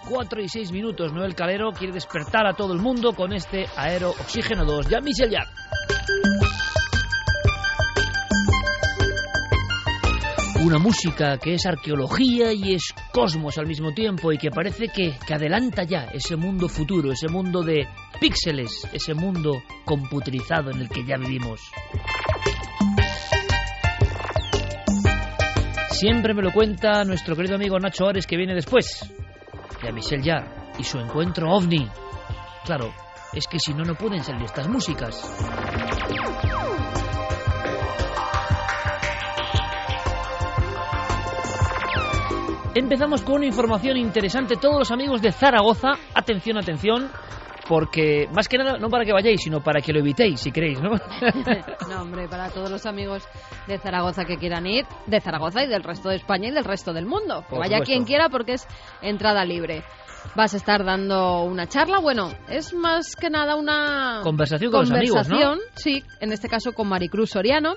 4:06. Noel Calero quiere despertar a todo el mundo con este Aero Oxígeno 2. Jean-Michel Jarre. Una música que es arqueología y es cosmos al mismo tiempo y que parece que adelanta ya ese mundo futuro, ese mundo de píxeles, ese mundo computerizado en el que ya vivimos. Siempre me lo cuenta nuestro querido amigo Nacho Ares, que viene después, Jean-Michel Jarre y su encuentro ovni. Claro, es que si no, no pueden salir estas músicas. Empezamos con una información interesante. Todos los amigos de Zaragoza, atención, atención, porque más que nada, no para que vayáis, sino para que lo evitéis, si queréis, ¿no? No, hombre, para todos los amigos de Zaragoza que quieran ir, de Zaragoza y del resto de España y del resto del mundo. Que vaya quien quiera porque es entrada libre. Vas a estar dando una charla, bueno, es más que nada una conversación con los amigos, ¿no? Sí, en este caso con Maricruz Soriano.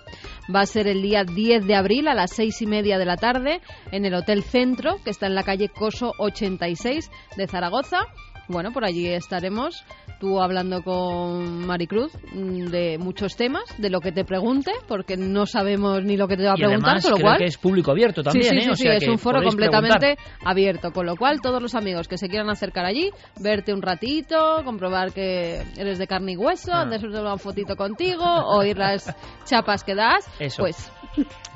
Va a ser el día 10 de abril a las 6:30 de la tarde en el Hotel Centro, que está en la calle Coso 86 de Zaragoza. Bueno, por allí estaremos, tú hablando con Maricruz de muchos temas, de lo que te pregunte, porque no sabemos ni lo que te va a preguntar, además, con lo cual que es público abierto también, sí, o sea, es un foro completamente preguntar. abierto, con lo cual todos los amigos que se quieran acercar allí, verte un ratito, comprobar que eres de carne y hueso, hacer una fotito contigo, oír las chapas que das, eso. Pues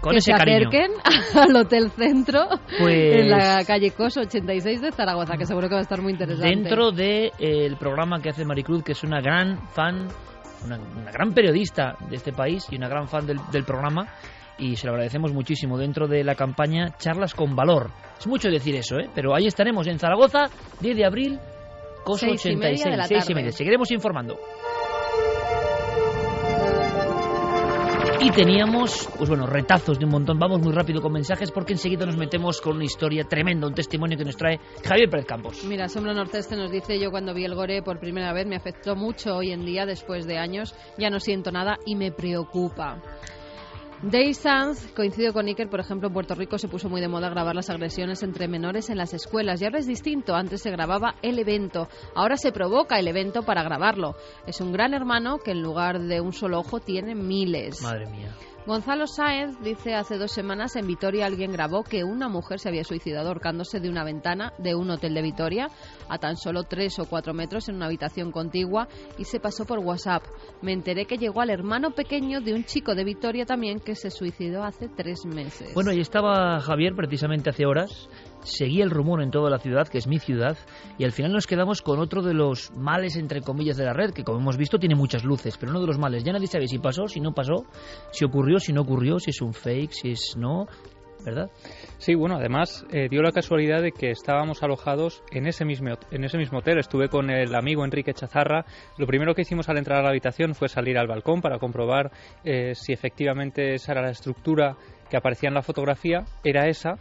con que ese se cariño acerquen al Hotel Centro, pues, en la calle Coso 86 de Zaragoza, que seguro que va a estar muy interesante. Dentro del programa que hace Maricruz, que es una gran fan, una gran periodista de este país y una gran fan del programa, y se lo agradecemos muchísimo, dentro de la campaña Charlas con Valor. Es mucho decir eso, pero ahí estaremos en Zaragoza, 10 de abril, Coso 86, 6:30. Seguiremos informando. Y teníamos, pues bueno, retazos de un montón. Vamos muy rápido con mensajes porque enseguida nos metemos con una historia tremenda, un testimonio que nos trae Javier Pérez Campos. Mira, Sombra Norteste nos dice: yo cuando vi el gore por primera vez me afectó mucho. Hoy en día, después de años, ya no siento nada y me preocupa. Day Sanz, coincido con Iker, por ejemplo, en Puerto Rico se puso muy de moda grabar las agresiones entre menores en las escuelas y ahora es distinto. Antes se grababa el evento, ahora se provoca el evento para grabarlo. Es un gran hermano que en lugar de un solo ojo tiene miles. Madre mía. Gonzalo Sáenz dice: hace 2 semanas en Vitoria alguien grabó que una mujer se había suicidado ahorcándose de una ventana de un hotel de Vitoria a tan solo 3 o 4 metros en una habitación contigua y se pasó por WhatsApp. Me enteré que llegó al hermano pequeño de un chico de Vitoria también que se suicidó hace 3 meses. Bueno, ahí estaba Javier precisamente hace horas. Seguía el rumor en toda la ciudad, que es mi ciudad, y al final nos quedamos con otro de los males, entre comillas, de la red, que como hemos visto tiene muchas luces, pero uno de los males. Ya nadie sabe si pasó, si no pasó, si ocurrió, si no ocurrió, si es un fake, si es no, ¿verdad? Sí, bueno, además dio la casualidad de que estábamos alojados en ese mismo hotel. Estuve con el amigo Enrique Chazarra. Lo primero que hicimos al entrar a la habitación fue salir al balcón para comprobar si efectivamente esa era la estructura que aparecía en la fotografía, era esa.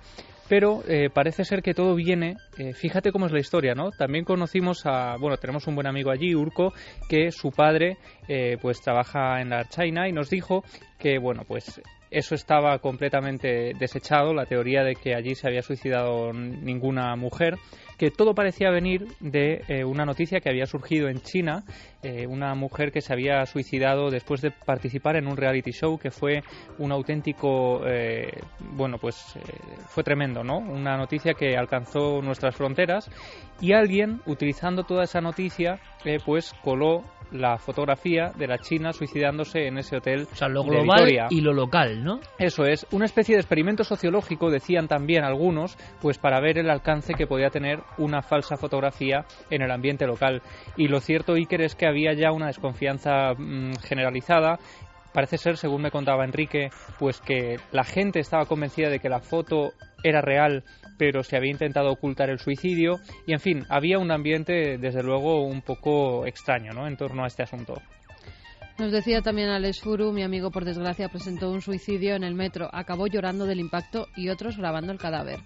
Pero parece ser que todo viene, fíjate cómo es la historia, ¿no? También conocimos tenemos un buen amigo allí, Urco, que su padre pues trabaja en la Archaina y nos dijo que, bueno, pues eso estaba completamente desechado, la teoría de que allí se había suicidado ninguna mujer, que todo parecía venir de una noticia que había surgido en China, una mujer que se había suicidado después de participar en un reality show que fue un auténtico, fue tremendo, ¿no? Una noticia que alcanzó nuestras fronteras y alguien, utilizando toda esa noticia, pues coló la fotografía de la china suicidándose en ese hotel. O sea, lo de global Vitoria. Y lo local, ¿no? Eso es, una especie de experimento sociológico, decían también algunos, pues para ver el alcance que podía tener una falsa fotografía en el ambiente local. Y lo cierto, Iker, es que había ya una desconfianza generalizada. Parece ser, según me contaba Enrique, pues que la gente estaba convencida de que la foto era real, pero se había intentado ocultar el suicidio. Y, en fin, había un ambiente, desde luego, un poco extraño, ¿no?, en torno a este asunto. Nos decía también Alex Furu: mi amigo, por desgracia, presentó un suicidio en el metro. Acabó llorando del impacto y otros grabando el cadáver.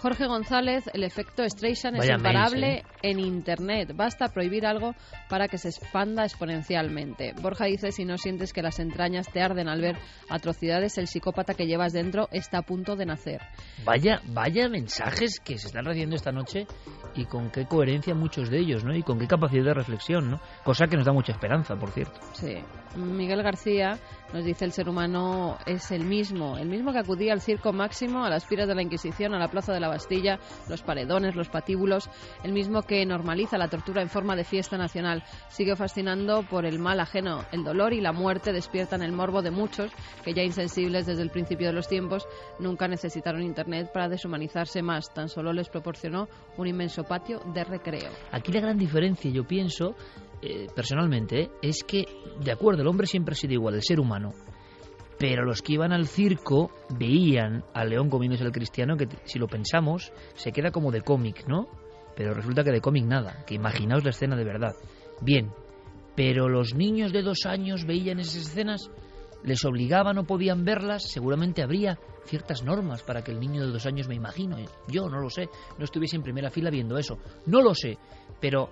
Jorge González, el efecto Streisand es Vaya imparable mails, en Internet. Basta prohibir algo para que se expanda exponencialmente. Borja dice, si no sientes que las entrañas te arden al ver atrocidades, el psicópata que llevas dentro está a punto de nacer. Vaya mensajes que se están recibiendo esta noche y con qué coherencia muchos de ellos, ¿no? Y con qué capacidad de reflexión, ¿no? Cosa que nos da mucha esperanza, por cierto. Sí. Miguel García nos dice, el ser humano es el mismo que acudía al circo Máximo, a las piras de la Inquisición, a la plaza de la Bastilla, los paredones, los patíbulos, el mismo que normaliza la tortura en forma de fiesta nacional. Sigue fascinando por el mal ajeno. El dolor y la muerte despiertan el morbo de muchos que, ya insensibles desde el principio de los tiempos, nunca necesitaron Internet para deshumanizarse más. Tan solo les proporcionó un inmenso patio de recreo. Aquí la gran diferencia, yo pienso, personalmente, es que, de acuerdo, el hombre siempre ha sido igual, el ser humano. Pero los que iban al circo veían al león comiéndose al cristiano, que si lo pensamos se queda como de cómic, ¿no? Pero resulta que de cómic nada, que imaginaos la escena de verdad. Bien, pero los niños de 2 años veían esas escenas, les obligaban o podían verlas, seguramente habría ciertas normas para que el niño de 2 años, me imagino, yo no lo sé, no estuviese en primera fila viendo eso, no lo sé, pero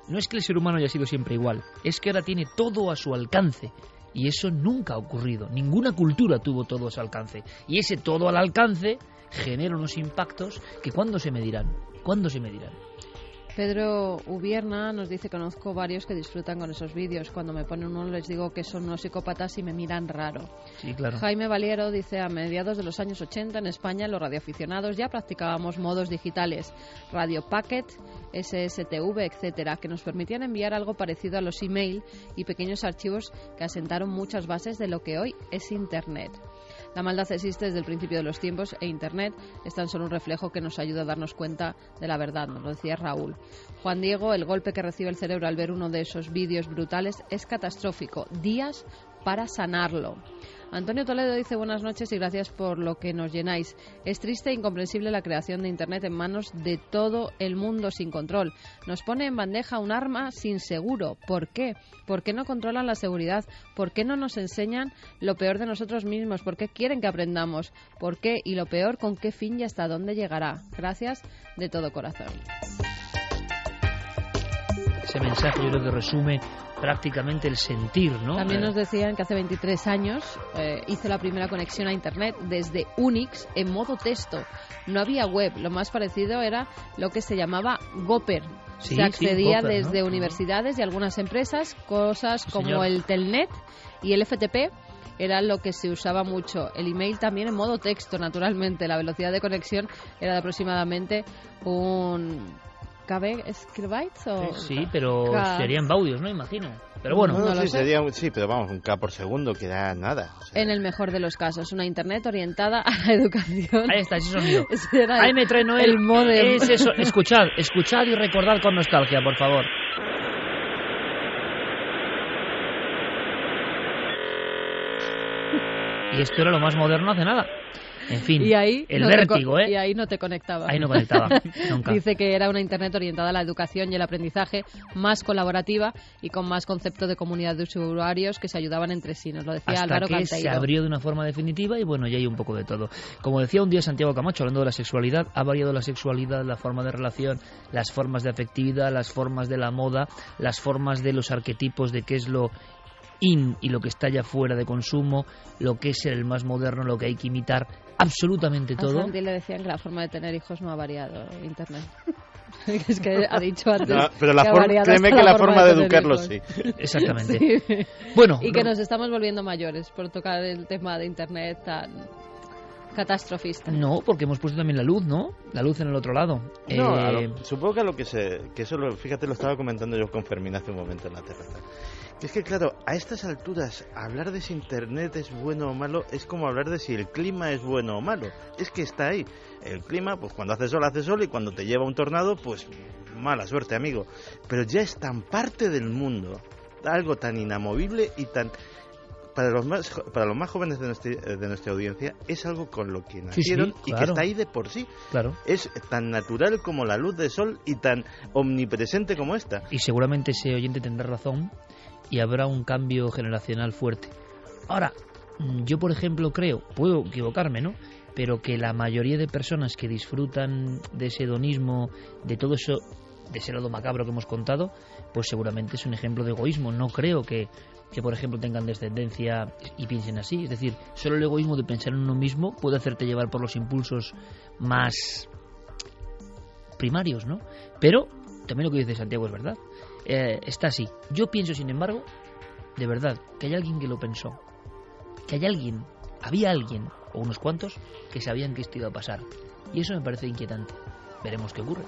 no es que el ser humano haya sido siempre igual, es que ahora tiene todo a su alcance. Y eso nunca ha ocurrido. Ninguna cultura tuvo todo a su alcance. Y ese todo al alcance genera unos impactos que ¿cuándo se medirán? ¿Cuándo se medirán? Pedro Ubierna nos dice, conozco varios que disfrutan con esos vídeos. Cuando me ponen uno les digo que son unos psicópatas y me miran raro. Sí, claro. Jaime Valiero dice, a mediados de los años 80 en España los radioaficionados ya practicábamos modos digitales, Radio Packet, SSTV, etcétera, que nos permitían enviar algo parecido a los email y pequeños archivos que asentaron muchas bases de lo que hoy es Internet. La maldad existe desde el principio de los tiempos e Internet es tan solo un reflejo que nos ayuda a darnos cuenta de la verdad, nos lo decía Raúl. Juan Diego, el golpe que recibe el cerebro al ver uno de esos vídeos brutales es catastrófico. Días para sanarlo. Antonio Toledo dice, buenas noches y gracias por lo que nos llenáis. Es triste e incomprensible la creación de Internet en manos de todo el mundo sin control. Nos pone en bandeja un arma sin seguro. ¿Por qué? ¿Por qué no controlan la seguridad? ¿Por qué no nos enseñan lo peor de nosotros mismos? ¿Por qué quieren que aprendamos? ¿Por qué? Y lo peor, ¿con qué fin y hasta dónde llegará? Gracias de todo corazón. Ese mensaje yo creo que resume prácticamente el sentir, ¿no? También nos decían que hace 23 años hizo la primera conexión a Internet desde Unix en modo texto. No había web, lo más parecido era lo que se llamaba Gopher. Sí, se accedía Gopher, desde ¿no? universidades y algunas empresas, cosas Sí, como señor. el Telnet y el FTP. Era lo que se usaba mucho. El email también en modo texto, naturalmente. La velocidad de conexión era de aproximadamente un... ¿KB-Kilobytes o...? Sí, pero K... serían baudios, ¿no? Imagino. Pero bueno. No lo sí, sé. sí, pero vamos, un K por segundo que da nada. O sea, En el mejor de los casos, una Internet orientada a la educación. Ahí está, ese sonido. Ese era Ahí me trae Noel. el módem. Es eso. Escuchad y recordad con nostalgia, por favor. Y esto era lo más moderno hace nada. En fin, Y ahí el no vértigo, Y ahí no te conectaba. Ahí no conectaba, nunca. Dice que era una Internet orientada a la educación y el aprendizaje, más colaborativa y con más concepto de comunidad de usuarios que se ayudaban entre sí. Nos lo decía Hasta Álvaro que Canteiro. se abrió de una forma definitiva y bueno, ya hay un poco de todo. Como decía un día Santiago Camacho, hablando de la sexualidad, ha variado la sexualidad, la forma de relación, las formas de afectividad, las formas de la moda, las formas de los arquetipos de qué es lo in y lo que está ya fuera de consumo, lo que es ser el más moderno, lo que hay que imitar, absolutamente A todo. Santi le decían que la forma de tener hijos no ha variado Internet. Es que ha dicho antes. no, pero que ha variado créeme hasta que la forma de tener educarlos hijos. sí. Exactamente. Sí. Bueno, Y que nos estamos volviendo mayores por tocar el tema de Internet tan catastrofista. no, porque hemos puesto también la luz, ¿no? La luz en el otro lado. No, supongo que a lo que eso fíjate, lo estaba comentando yo con Fermín hace un momento en la terraza. Que es que claro, a estas alturas hablar de si Internet es bueno o malo es como hablar de si el clima es bueno o malo. Es que está ahí. El clima, pues cuando hace sol y cuando te lleva un tornado, pues mala suerte, amigo. Pero ya es tan parte del mundo, algo tan inamovible y tan... Para los más jóvenes de nuestra audiencia es algo con lo que nacieron claro. y que está ahí de por sí. Claro. Es tan natural como la luz del sol y tan omnipresente como esta. Y seguramente ese oyente tendrá razón y habrá un cambio generacional fuerte. Ahora, yo por ejemplo creo, puedo equivocarme, ¿no?, pero que la mayoría de personas que disfrutan de ese hedonismo, de todo eso, de ese lado macabro que hemos contado, pues seguramente es un ejemplo de egoísmo. No creo que por ejemplo tengan descendencia y piensen así. Es decir, solo el egoísmo de pensar en uno mismo puede hacerte llevar por los impulsos más primarios, ¿no? Pero también lo que dice Santiago es verdad. Está así. Yo pienso, sin embargo, de verdad, que hay alguien que lo pensó, que había alguien o unos cuantos que sabían que esto iba a pasar, y eso me parece inquietante. Veremos qué ocurre.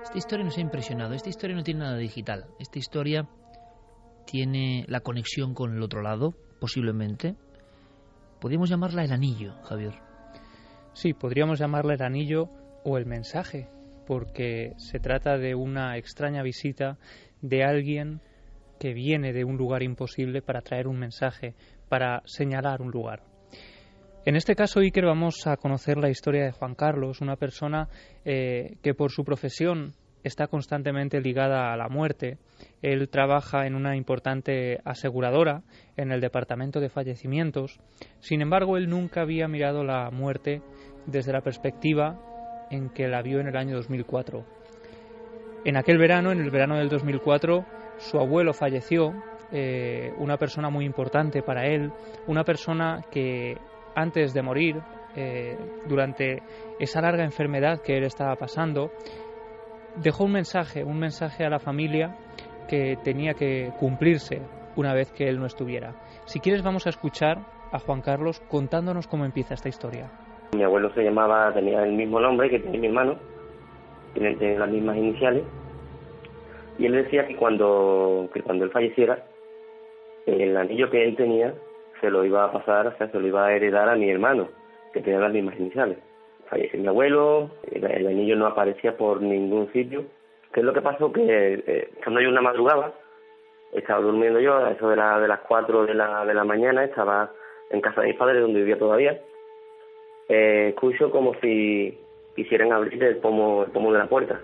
Esta historia nos ha impresionado. Esta historia no tiene nada digital. Esta historia tiene la conexión con el otro lado, posiblemente. Podríamos llamarla el anillo, Javier. Sí, podríamos llamarla el anillo o el mensaje, porque se trata de una extraña visita de alguien que viene de un lugar imposible para traer un mensaje, para señalar un lugar. En este caso, Iker, vamos a conocer la historia de Juan Carlos, una persona que por su profesión está constantemente ligada a la muerte. Él trabaja en una importante aseguradora en el departamento de fallecimientos. Sin embargo, él nunca había mirado la muerte desde la perspectiva en que la vio en el año 2004. En aquel verano, en el verano del 2004, su abuelo falleció, una persona muy importante para él, una persona que antes de morir, durante esa larga enfermedad que él estaba pasando, dejó un mensaje a la familia que tenía que cumplirse una vez que él no estuviera. Si quieres, vamos a escuchar a Juan Carlos contándonos cómo empieza esta historia. Mi abuelo tenía el mismo nombre que tiene mi hermano, tiene las mismas iniciales, y él decía que cuando él falleciera, el anillo que él tenía se lo iba a pasar, o sea, se lo iba a heredar a mi hermano, que tenía las mismas iniciales. Falleció mi abuelo, el anillo no aparecía por ningún sitio. ¿Qué es lo que pasó? Que cuando yo una madrugada, estaba durmiendo yo, a eso de las 4 de la mañana, estaba en casa de mis padres, donde vivía todavía. Escucho como si quisieran abrir el pomo de la puerta.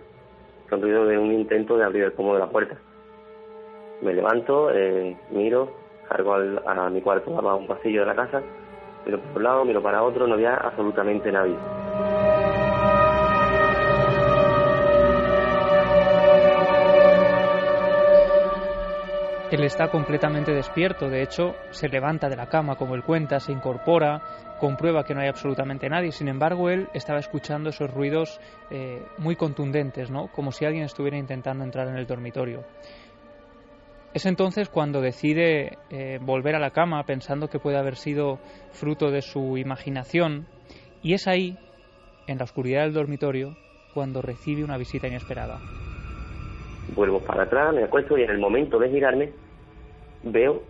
Son ruido de un intento de abrir el pomo de la puerta. Me levanto, miro, salgo a mi cuarto, a un pasillo de la casa, miro por un lado, miro para otro, no había absolutamente nadie. Él está completamente despierto, de hecho se levanta de la cama, como él cuenta, se incorpora, comprueba que no hay absolutamente nadie. Sin embargo, él estaba escuchando esos ruidos muy contundentes, ¿no? Como si alguien estuviera intentando entrar en el dormitorio. Es entonces cuando decide volver a la cama, pensando que puede haber sido fruto de su imaginación, y es ahí, en la oscuridad del dormitorio, cuando recibe una visita inesperada. Vuelvo para atrás, me acuesto, y en el momento de girarme veo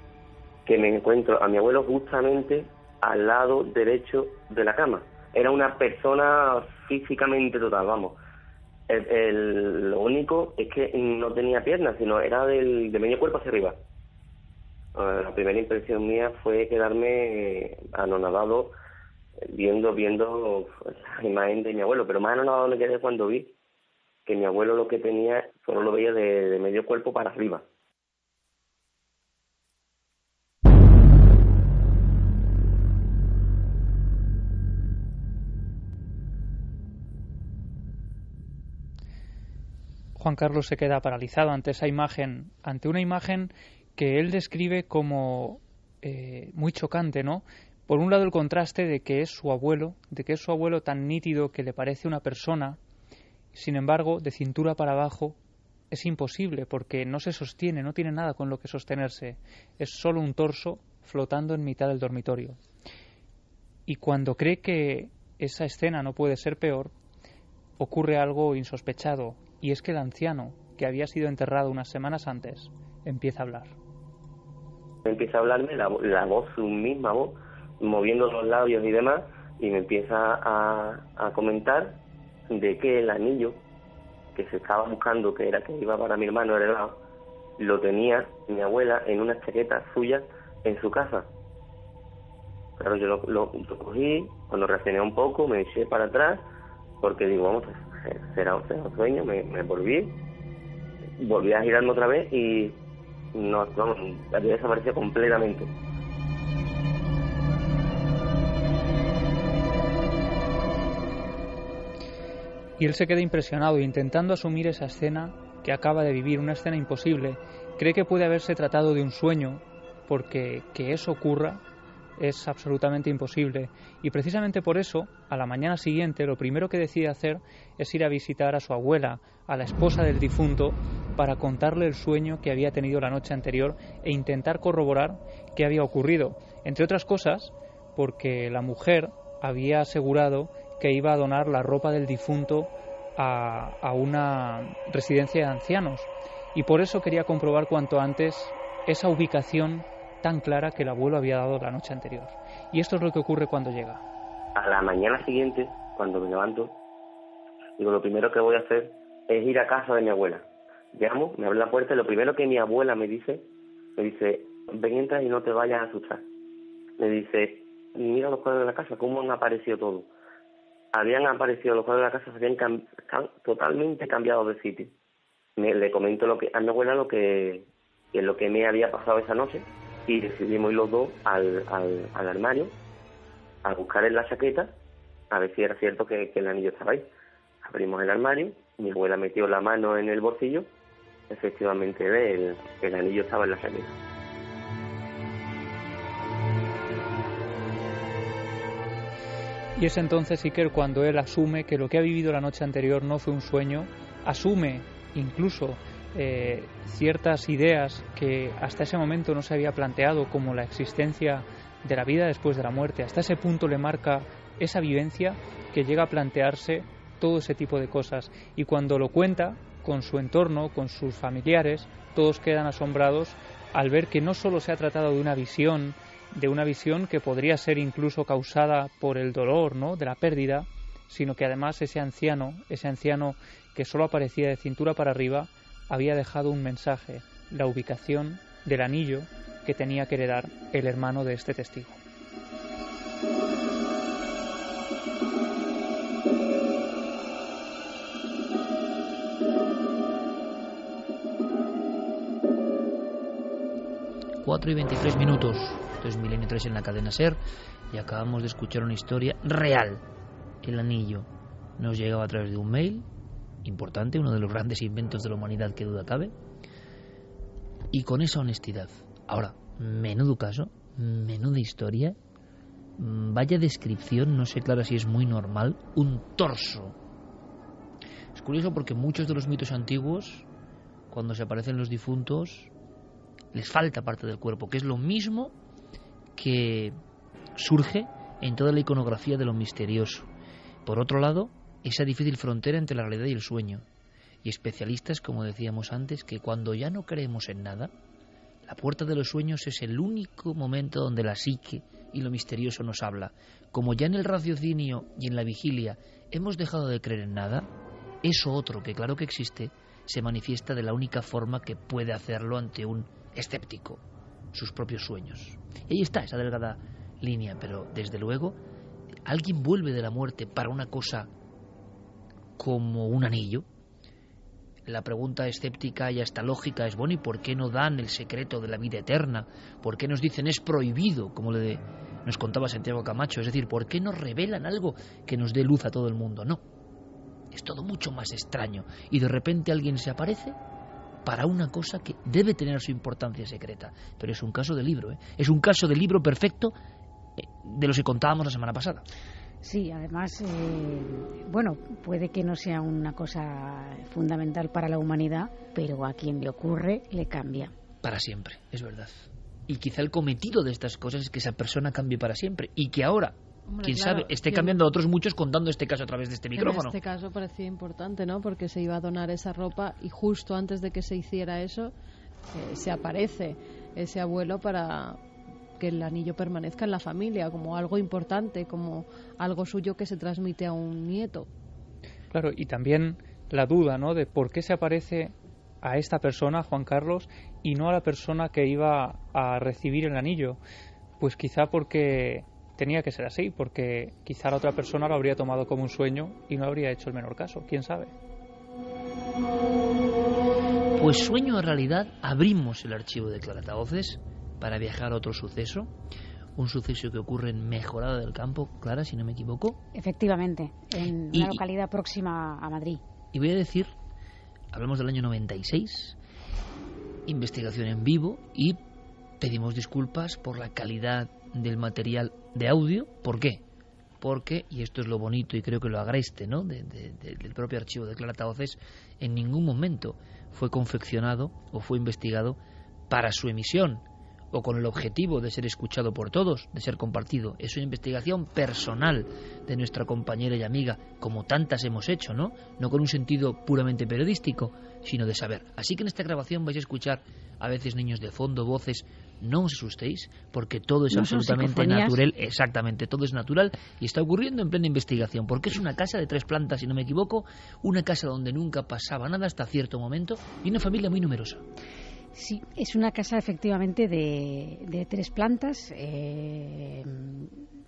que me encuentro a mi abuelo justamente al lado derecho de la cama. Era una persona físicamente total, vamos. Lo único es que no tenía piernas, sino era de medio cuerpo hacia arriba. La primera impresión mía fue quedarme anonadado viendo la imagen de mi abuelo, pero más anonadado me quedé cuando vi que mi abuelo lo que tenía solo lo veía de medio cuerpo para arriba. Juan Carlos se queda paralizado ante esa imagen, ante una imagen que él describe como muy chocante, ¿no? Por un lado, el contraste de que es su abuelo tan nítido que le parece una persona. Sin embargo, de cintura para abajo es imposible porque no se sostiene, no tiene nada con lo que sostenerse. Es solo un torso flotando en mitad del dormitorio. Y cuando cree que esa escena no puede ser peor, ocurre algo insospechado, y es que el anciano, que había sido enterrado unas semanas antes, empieza a hablar. Empieza a hablarme la voz, su misma voz, moviendo los labios y demás, y me empieza a comentar de que el anillo que se estaba buscando, que iba para mi hermano heredado, lo tenía mi abuela en una chaqueta suya en su casa. Claro, yo lo cogí, cuando reaccioné un poco me eché para atrás, porque digo, vamos, será un sueño, me volví a girarme otra vez y no, vamos, había desaparecido completamente. Y él se queda impresionado, intentando asumir esa escena que acaba de vivir, una escena imposible. Cree que puede haberse tratado de un sueño, porque que eso ocurra es absolutamente imposible. Y precisamente por eso, a la mañana siguiente, lo primero que decide hacer es ir a visitar a su abuela, a la esposa del difunto, para contarle el sueño que había tenido la noche anterior e intentar corroborar qué había ocurrido. Entre otras cosas, porque la mujer había asegurado que iba a donar la ropa del difunto a una residencia de ancianos, y por eso quería comprobar cuanto antes esa ubicación tan clara que el abuelo había dado la noche anterior. Y esto es lo que ocurre cuando llega. A la mañana siguiente, cuando me levanto, digo, lo primero que voy a hacer es ir a casa de mi abuela. Llamo, me abre la puerta y lo primero que mi abuela me dice, ven, entra y no te vayas a asustar. Me dice, mira los cuadros de la casa, cómo han aparecido todos. Habían aparecido los cuadros de la casa, se habían totalmente cambiado de sitio. Le comento a mi abuela lo que me había pasado esa noche, y decidimos ir los dos al armario a buscar en la chaqueta a ver si era cierto que el anillo estaba ahí. Abrimos el armario, mi abuela metió la mano en el bolsillo, efectivamente el anillo estaba en la chaqueta. Y es entonces Iker cuando él asume que lo que ha vivido la noche anterior no fue un sueño, asume incluso ciertas ideas que hasta ese momento no se había planteado, como la existencia de la vida después de la muerte. Hasta ese punto le marca esa vivencia que llega a plantearse todo ese tipo de cosas, y cuando lo cuenta con su entorno, con sus familiares, todos quedan asombrados al ver que no solo se ha tratado de una visión que podría ser incluso causada por el dolor, ¿no?, de la pérdida, sino que además ese anciano que solo aparecía de cintura para arriba, había dejado un mensaje, la ubicación del anillo que tenía que heredar el hermano de este testigo. Cuatro y 23 minutos. Esto es Milenio 3 en la cadena SER y acabamos de escuchar una historia real. El anillo nos llegaba a través de un mail importante, uno de los grandes inventos de la humanidad, que duda cabe, y con esa honestidad. Ahora, menudo caso, menuda historia, vaya descripción, no sé claro si es muy normal, un torso. Es curioso porque muchos de los mitos antiguos, cuando se aparecen los difuntos, les falta parte del cuerpo, que es lo mismo que surge en toda la iconografía de lo misterioso. Por otro lado, esa difícil frontera entre la realidad y el sueño. Y especialistas, como decíamos antes, que cuando ya no creemos en nada, la puerta de los sueños es el único momento donde la psique y lo misterioso nos habla. Como ya en el raciocinio y en la vigilia hemos dejado de creer en nada, eso otro, que claro que existe, se manifiesta de la única forma que puede hacerlo ante un escéptico, sus propios sueños. Y ahí está esa delgada línea, pero desde luego alguien vuelve de la muerte para una cosa como un anillo. La pregunta escéptica y hasta lógica es, bueno, ¿y por qué no dan el secreto de la vida eterna? ¿Por qué nos dicen es prohibido, como nos contaba Santiago Camacho? Es decir, ¿por qué nos revelan algo que nos dé luz a todo el mundo? No, es todo mucho más extraño, y de repente alguien se aparece para una cosa que debe tener su importancia secreta. Pero es un caso de libro, es un caso de libro perfecto, de los que contábamos la semana pasada. Sí, además, bueno, puede que no sea una cosa fundamental para la humanidad, pero a quien le ocurre le cambia. Para siempre, es verdad. Y quizá el cometido de estas cosas es que esa persona cambie para siempre, y que ahora, quién sabe, esté cambiando a otros muchos contando este caso a través de este micrófono. En este caso parecía importante, ¿no? Porque se iba a donar esa ropa y justo antes de que se hiciera eso, se aparece ese abuelo para que el anillo permanezca en la familia como algo importante, como algo suyo que se transmite a un nieto. Claro, y también la duda, ¿no?, de por qué se aparece a esta persona, Juan Carlos, y no a la persona que iba a recibir el anillo? Pues quizá porque tenía que ser así, porque quizá la otra persona lo habría tomado como un sueño y no habría hecho el menor caso, quién sabe. Pues sueño o realidad, abrimos el archivo de Clarataoces para viajar a otro suceso, un suceso que ocurre en Mejorada del Campo, Clara, si no me equivoco. Efectivamente, en una localidad próxima a Madrid. Y voy a decir, hablamos del año 96, investigación en vivo, y pedimos disculpas por la calidad del material de audio. ¿Por qué? Porque, y esto es lo bonito y creo que lo agreste, ¿no?, del propio archivo de Clarataoces, en ningún momento fue confeccionado o fue investigado para su emisión o con el objetivo de ser escuchado por todos, de ser compartido. Es una investigación personal de nuestra compañera y amiga, como tantas hemos hecho, ¿no? No con un sentido puramente periodístico, sino de saber. Así que en esta grabación vais a escuchar a veces niños de fondo, voces. No os asustéis, porque todo es absolutamente natural. Exactamente, todo es natural y está ocurriendo en plena investigación, porque es una casa de 3 plantas, si no me equivoco, una casa donde nunca pasaba nada hasta cierto momento, y una familia muy numerosa. Sí, es una casa efectivamente de 3 plantas,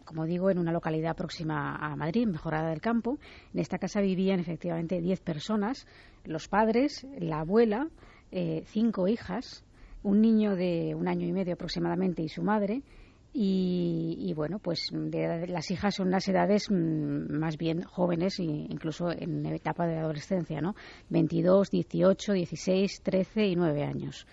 como digo, en una localidad próxima a Madrid, en Mejorada del Campo. En esta casa vivían efectivamente 10 personas, los padres, la abuela, 5 hijas, un niño de 1 año y medio aproximadamente y su madre. Y bueno, pues las hijas son unas edades más bien jóvenes, incluso en etapa de adolescencia, ¿no? 22, 18, 16, 13 y 9 años.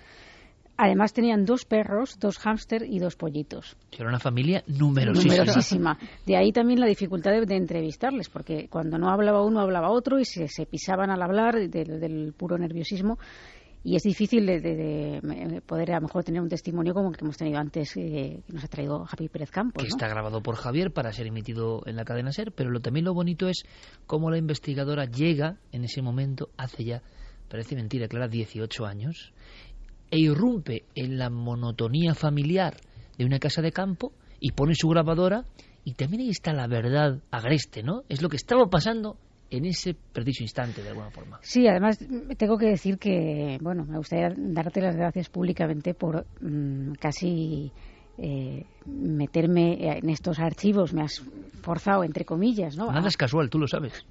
Además tenían 2 perros, 2 hámster y 2 pollitos. Era una familia numerosísima. Numerosísima. De ahí también la dificultad de entrevistarles, porque cuando no hablaba uno, hablaba otro y se pisaban al hablar del puro nerviosismo. Y es difícil de poder a lo mejor tener un testimonio como el que hemos tenido antes, que nos ha traído Javi Pérez Campos, que ¿no? Está grabado por Javier para ser emitido en la cadena SER, pero también lo bonito es cómo la investigadora llega en ese momento, hace ya, parece mentira, Clara, 18 años, e irrumpe en la monotonía familiar de una casa de campo y pone su grabadora, y también ahí está la verdad agreste, ¿no? Es lo que estaba pasando en ese preciso instante, de alguna forma. Sí, además tengo que decir que, bueno, me gustaría darte las gracias públicamente por casi meterme en estos archivos. Me has forzado, entre comillas, ¿no? Nada es casual, tú lo sabes.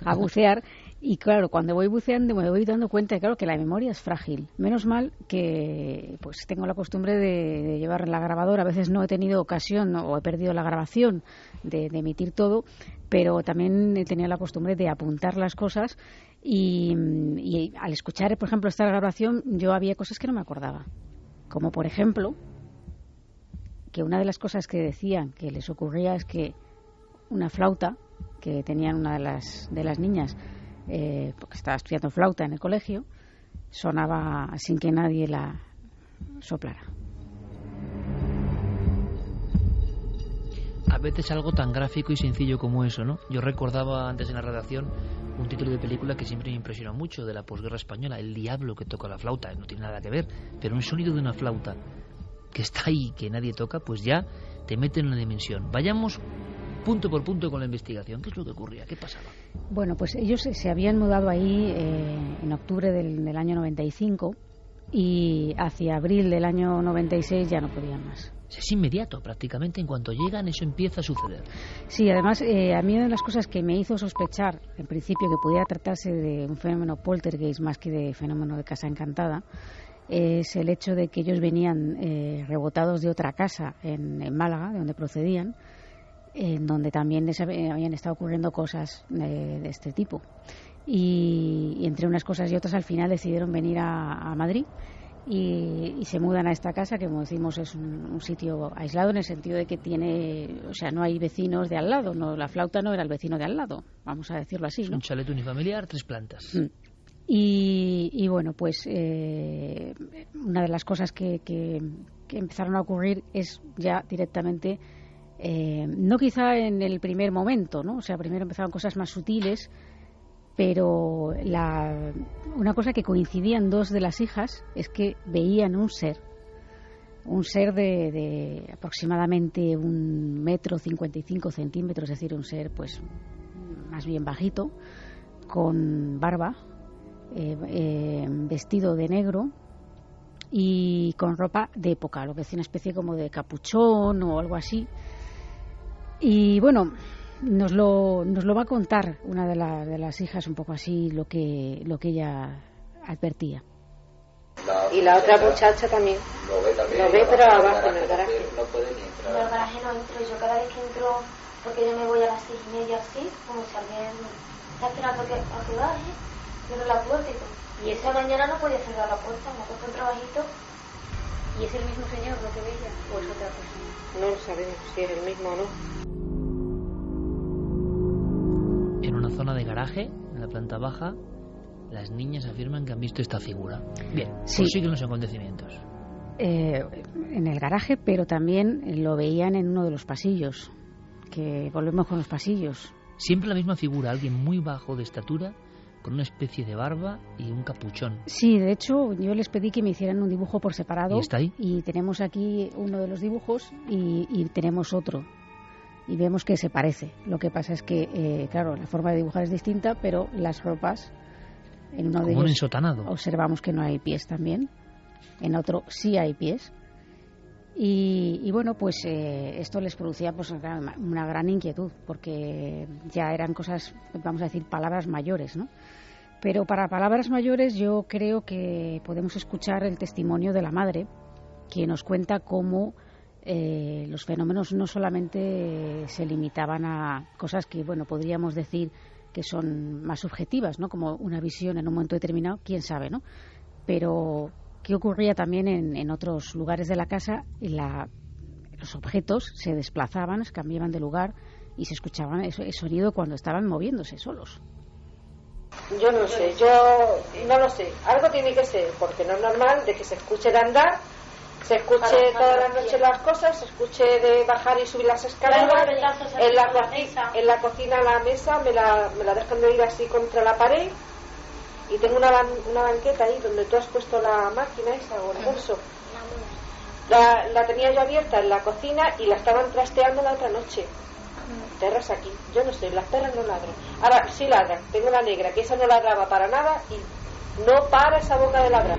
A bucear. Y claro, cuando voy buceando me voy dando cuenta de, claro, que la memoria es frágil. Menos mal que pues tengo la costumbre de llevar la grabadora. A veces no he tenido ocasión o he perdido la grabación de emitir todo, pero también tenía la costumbre de apuntar las cosas y al escuchar, por ejemplo, esta grabación, yo había cosas que no me acordaba. Como, por ejemplo, que una de las cosas que decían que les ocurría es que una flauta que tenían una de las niñas, porque estaba estudiando flauta en el colegio, sonaba sin que nadie la soplara. A veces algo tan gráfico y sencillo como eso, ¿no? Yo recordaba antes en la redacción un título de película que siempre me impresionó mucho, de la posguerra española, El diablo que toca la flauta. No tiene nada que ver, pero un sonido de una flauta que está ahí, que nadie toca, pues ya te mete en una dimensión. Vayamos punto por punto con la investigación. ¿Qué es lo que ocurría? ¿Qué pasaba? Bueno, pues ellos se habían mudado ahí en octubre del año 95 y hacia abril del año 96 ya no podían más. Es inmediato, prácticamente en cuanto llegan eso empieza a suceder. Sí, además a mí una de las cosas que me hizo sospechar en principio que pudiera tratarse de un fenómeno poltergeist más que de fenómeno de casa encantada es el hecho de que ellos venían rebotados de otra casa en Málaga, de donde procedían, en donde también habían estado ocurriendo cosas de este tipo. Y entre unas cosas y otras al final decidieron venir a Madrid y se mudan a esta casa, que como decimos es un sitio aislado en el sentido de que no hay vecinos de al lado, no, la flauta no era el vecino de al lado, vamos a decirlo así, ¿no? Un chalet unifamiliar, 3 plantas. Y bueno, pues una de las cosas que empezaron a ocurrir es ya directamente, no quizá en el primer momento, ¿no? O sea, primero empezaron cosas más sutiles, pero una cosa que coincidían 2 de las hijas es que veían un ser de aproximadamente 1,55 m, es decir, un ser pues más bien bajito, con barba vestido de negro y con ropa de época, lo que es una especie como de capuchón o algo así. Y bueno, nos lo va a contar una de las hijas, un poco así lo que ella advertía. Y la otra muchacha también lo ve pero abajo en el garaje. No puede ni entrar. En el garaje no entro, yo cada vez que entro, porque yo me voy a las 6:30 así, como si alguien está esperando a que baje, cierro la puerta y todo. Y esa mañana no podía cerrar la puerta, me ha puesto un trabajito. ¿Y es el mismo señor lo que veía o es otra persona? No lo sabemos si es el mismo o no. En una zona de garaje, en la planta baja, las niñas afirman que han visto esta figura. Bien, sí. Prosiguen los acontecimientos. En el garaje, pero también lo veían en uno de los pasillos. Que volvemos con los pasillos. Siempre la misma figura, alguien muy bajo de estatura, con una especie de barba y un capuchón. Sí, de hecho, yo les pedí que me hicieran un dibujo por separado. ¿Y está ahí? Y tenemos aquí uno de los dibujos y tenemos otro. Y vemos que se parece. Lo que pasa es que, claro, la forma de dibujar es distinta, pero las ropas, en uno de ellos un ensotanado. Observamos que no hay pies también. En otro sí hay pies. Y bueno, pues esto les producía pues una gran inquietud, porque ya eran cosas, vamos a decir, palabras mayores, ¿no? Pero para palabras mayores yo creo que podemos escuchar el testimonio de la madre, que nos cuenta cómo los fenómenos no solamente se limitaban a cosas que, bueno, podríamos decir que son más subjetivas, ¿no? Como una visión en un momento determinado, quién sabe, ¿no? Pero ¿qué ocurría también en otros lugares de la casa? Los objetos se desplazaban, se cambiaban de lugar y se escuchaban el sonido cuando estaban moviéndose solos. Yo no sé, no lo sé. Algo tiene que ser, porque no es normal de que se escuche de andar, se escuche todas las noches las cosas, se escuche de bajar y subir las escaleras. En la cocina la mesa me la dejan de ir así contra la pared. Y tengo una banqueta ahí donde tú has puesto la máquina esa o el bolso. La tenía yo abierta en la cocina y la estaban trasteando la otra noche. Perras aquí, yo no sé, las perras no ladran. Ahora sí ladran, tengo la negra, que esa no ladraba para nada y no para esa boca de ladrar.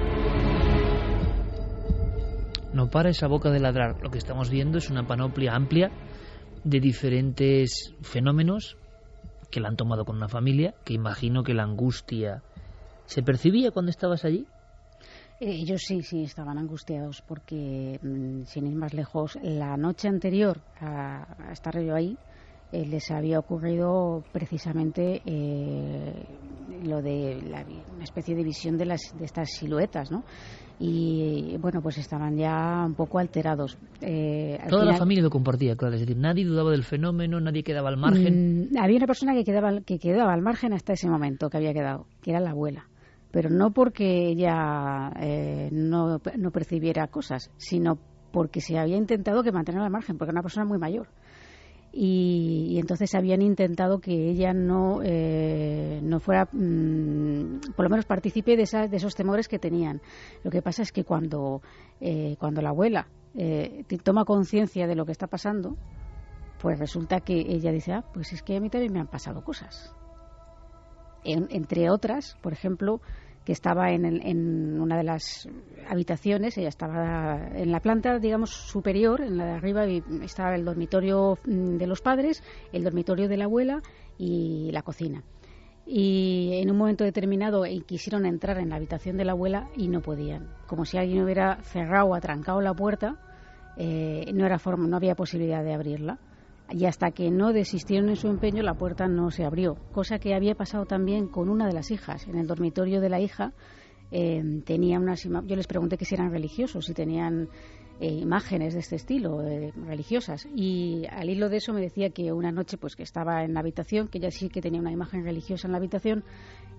No para esa boca de ladrar. Lo que estamos viendo es una panoplia amplia de diferentes fenómenos que la han tomado con una familia, que imagino que la angustia ¿se percibía cuando estabas allí? Ellos sí estaban angustiados porque, sin ir más lejos, la noche anterior a estar yo ahí, les había ocurrido precisamente lo de una especie de visión de estas siluetas, ¿no? Y bueno, pues estaban ya un poco alterados. Toda la familia lo compartía, claro, es decir, nadie dudaba del fenómeno, nadie quedaba al margen. Había una persona que quedaba al margen hasta ese momento, que había quedado, que era la abuela. Pero no porque ella no percibiera cosas, sino porque se había intentado que mantener al margen, porque era una persona muy mayor. Y entonces habían intentado que ella no fuera, por lo menos partícipe de esos temores que tenían. Lo que pasa es que cuando la abuela toma conciencia de lo que está pasando, pues resulta que ella dice, pues es que a mí también me han pasado cosas. Entre otras, por ejemplo, que estaba en una de las habitaciones, ella estaba en la planta, digamos, superior, en la de arriba, y estaba el dormitorio de los padres, el dormitorio de la abuela y la cocina. Y en un momento determinado quisieron entrar en la habitación de la abuela y no podían. Como si alguien hubiera cerrado o atrancado la puerta, no había posibilidad de abrirla. Y hasta que no desistieron en su empeño, la puerta no se abrió. Cosa que había pasado también con una de las hijas. En el dormitorio de la hija tenía yo les pregunté que si eran religiosos, si tenían imágenes de este estilo, religiosas. Y al hilo de eso me decía que una noche, pues que estaba en la habitación, que ella sí que tenía una imagen religiosa en la habitación.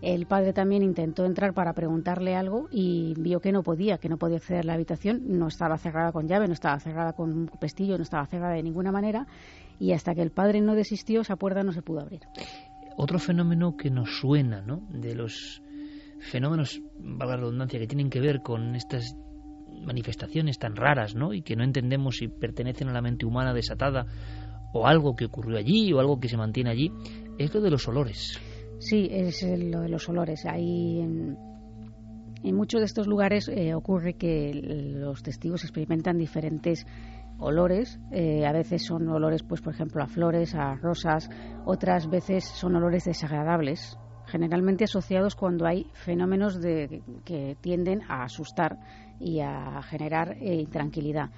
El padre también intentó entrar para preguntarle algo y vio que no podía acceder a la habitación. No estaba cerrada con llave, no estaba cerrada con un pestillo, no estaba cerrada de ninguna manera. Y hasta que el padre no desistió, esa puerta no se pudo abrir. Otro fenómeno que nos suena, ¿no?, de los fenómenos, valga la redundancia, que tienen que ver con estas manifestaciones tan raras, ¿no?, y que no entendemos si pertenecen a la mente humana desatada o algo que ocurrió allí o algo que se mantiene allí, es lo de los olores. Sí, es lo de los olores. Ahí en muchos de estos lugares ocurre que los testigos experimentan diferentes olores. A veces son olores, pues por ejemplo, a flores, a rosas. Otras veces son olores desagradables, generalmente asociados cuando hay fenómenos que tienden a asustar y a generar intranquilidad.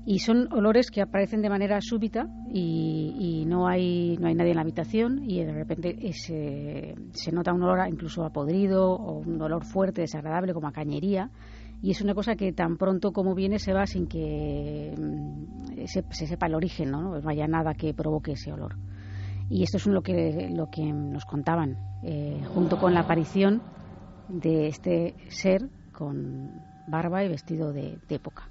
Y son olores que aparecen de manera súbita y no hay nadie en la habitación y de repente se nota un olor incluso a podrido o un olor fuerte, desagradable, como a cañería. Y es una cosa que tan pronto como viene se va sin que se sepa el origen, ¿no? No haya nada que provoque ese olor. Y esto es lo que nos contaban, junto con la aparición de este ser con barba y vestido de época.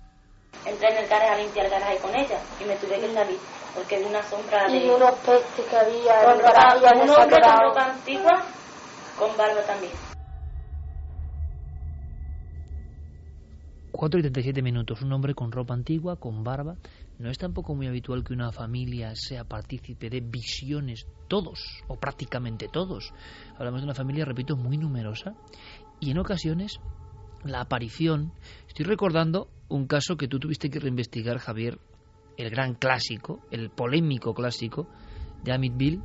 Entré en el garaje a limpiar el garaje con ella y me tuve que salir porque vi una sombra de... Y unos pestes que había en el un garaje. hombre con ropa antigua con barba también. 4:37, un hombre con ropa antigua, con barba. No es tampoco muy habitual que una familia sea partícipe de visiones, todos, o prácticamente todos. Hablamos de una familia, repito, muy numerosa, y en ocasiones la aparición... Estoy recordando un caso que tú tuviste que reinvestigar, Javier, el gran clásico, el polémico clásico de Amityville.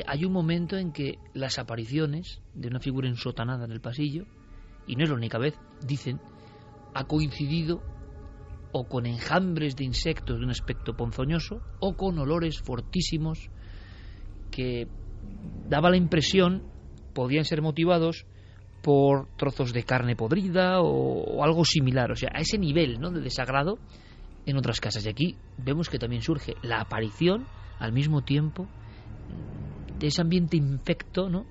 Hay un momento en que las apariciones de una figura ensotanada en el pasillo, y no es la única vez, dicen, ha coincidido o con enjambres de insectos de un aspecto ponzoñoso o con olores fortísimos que daba la impresión podían ser motivados por trozos de carne podrida o algo similar, o sea, a ese nivel, ¿no?, de desagrado en otras casas. Y aquí vemos que también surge la aparición al mismo tiempo de ese ambiente infecto, ¿no?,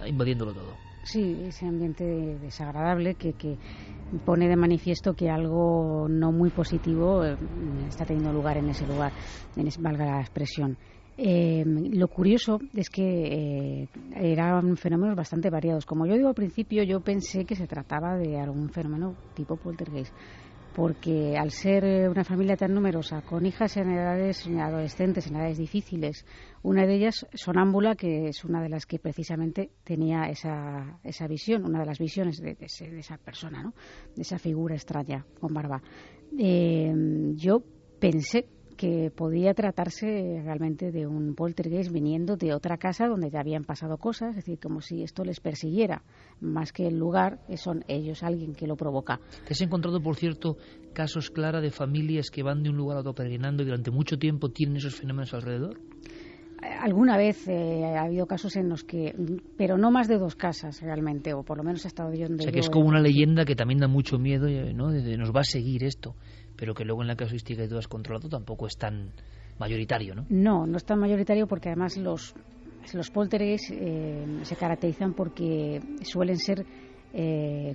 invadiéndolo todo. Sí, ese ambiente desagradable que pone de manifiesto que algo no muy positivo está teniendo lugar en ese lugar, valga la expresión. Lo curioso es que eran fenómenos bastante variados. Como yo digo al principio, yo pensé que se trataba de algún fenómeno tipo poltergeist, porque al ser una familia tan numerosa, con hijas en edades adolescentes, en edades difíciles, una de ellas sonámbula, que es una de las que precisamente tenía esa visión, una de las visiones de esa persona, ¿no?, de esa figura extraña con barba. Yo pensé que podía tratarse realmente de un poltergeist viniendo de otra casa donde ya habían pasado cosas, es decir, como si esto les persiguiera, más que el lugar, son ellos alguien que lo provoca. ¿Te has encontrado, por cierto, casos, Clara, de familias que van de un lugar a otro peregrinando y durante mucho tiempo tienen esos fenómenos alrededor? Alguna vez ha habido casos en los que, pero no más de 2 casas realmente, o por lo menos ha estado yo donde... O sea, que es como una leyenda que también da mucho miedo, ¿no?, de nos va a seguir esto, pero que luego en la casuística que tú has controlado tampoco es tan mayoritario, ¿no? No es tan mayoritario porque además los poltergeists se caracterizan porque suelen ser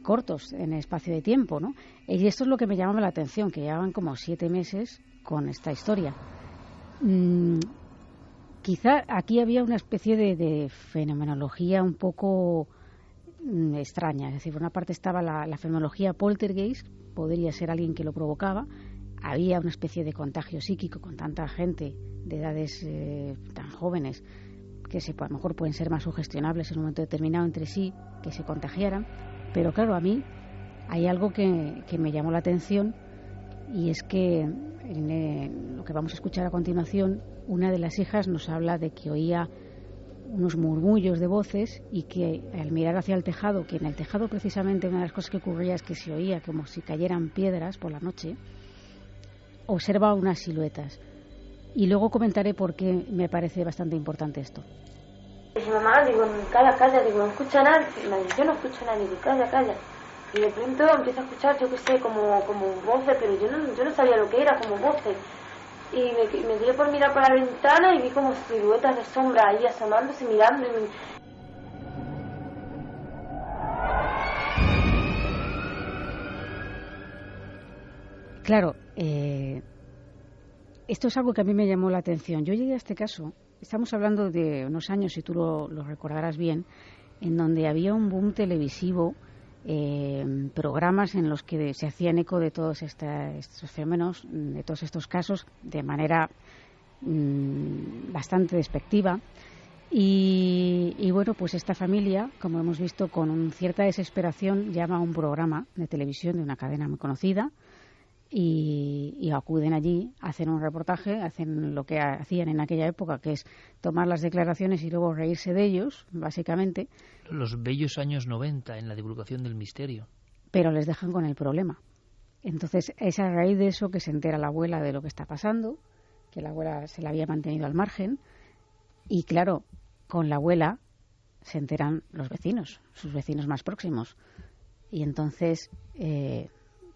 cortos en espacio de tiempo, ¿no? Y esto es lo que me llamaba la atención, que llevaban como 7 meses con esta historia. Quizá aquí había una especie de fenomenología un poco extraña. Es decir, por una parte estaba la fenomenología poltergeist, podría ser alguien que lo provocaba. Había una especie de contagio psíquico con tanta gente de edades tan jóvenes que a lo mejor pueden ser más sugestionables en un momento determinado entre sí, que se contagiaran. Pero claro, a mí hay algo que me llamó la atención, y es que en lo que vamos a escuchar a continuación, una de las hijas nos habla de que oía unos murmullos de voces y que al mirar hacia el tejado, que en el tejado precisamente una de las cosas que ocurría es que se oía como si cayeran piedras por la noche, observa unas siluetas. Y luego comentaré por qué me parece bastante importante esto. Dice, mamá, digo, calla, digo, no escucha nada. Me dice, yo no escucho a nadie, calla. Y de pronto empiezo a escuchar, yo qué sé, como voces, pero yo no sabía lo que era, como voces. Y me dio por mirar por la ventana y vi como siluetas de sombra ahí asomándose, mirando. Claro, esto es algo que a mí me llamó la atención. Yo llegué a este caso, estamos hablando de unos años, si tú lo recordarás bien, en donde había un boom televisivo, programas en los que se hacían eco de todos estos fenómenos, de todos estos casos, de manera bastante despectiva. Y bueno, pues esta familia, como hemos visto, con cierta desesperación llama a un programa de televisión de una cadena muy conocida y acuden allí, hacen un reportaje, hacen lo que hacían en aquella época, que es tomar las declaraciones y luego reírse de ellos, básicamente. Los bellos años 90 en la divulgación del misterio. Pero les dejan con el problema. Entonces es a raíz de eso que se entera la abuela de lo que está pasando, que la abuela se la había mantenido al margen, y claro, con la abuela se enteran los vecinos, sus vecinos más próximos. Y entonces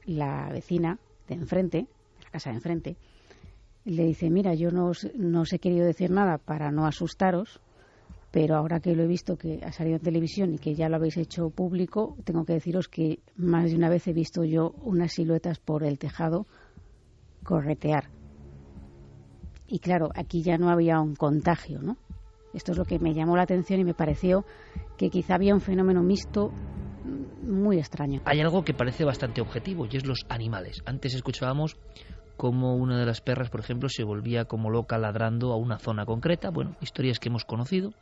la vecina de enfrente, de la casa de enfrente, le dice, mira, yo no os he querido decir nada para no asustaros, pero ahora que lo he visto que ha salido en televisión y que ya lo habéis hecho público, tengo que deciros que más de una vez he visto yo unas siluetas por el tejado corretear. Y claro, aquí ya no había un contagio, ¿no? Esto es lo que me llamó la atención y me pareció que quizá había un fenómeno mixto muy extraño. Hay algo que parece bastante objetivo y es los animales. Antes escuchábamos cómo una de las perras, por ejemplo, se volvía como loca ladrando a una zona concreta. Bueno, historias que hemos conocido.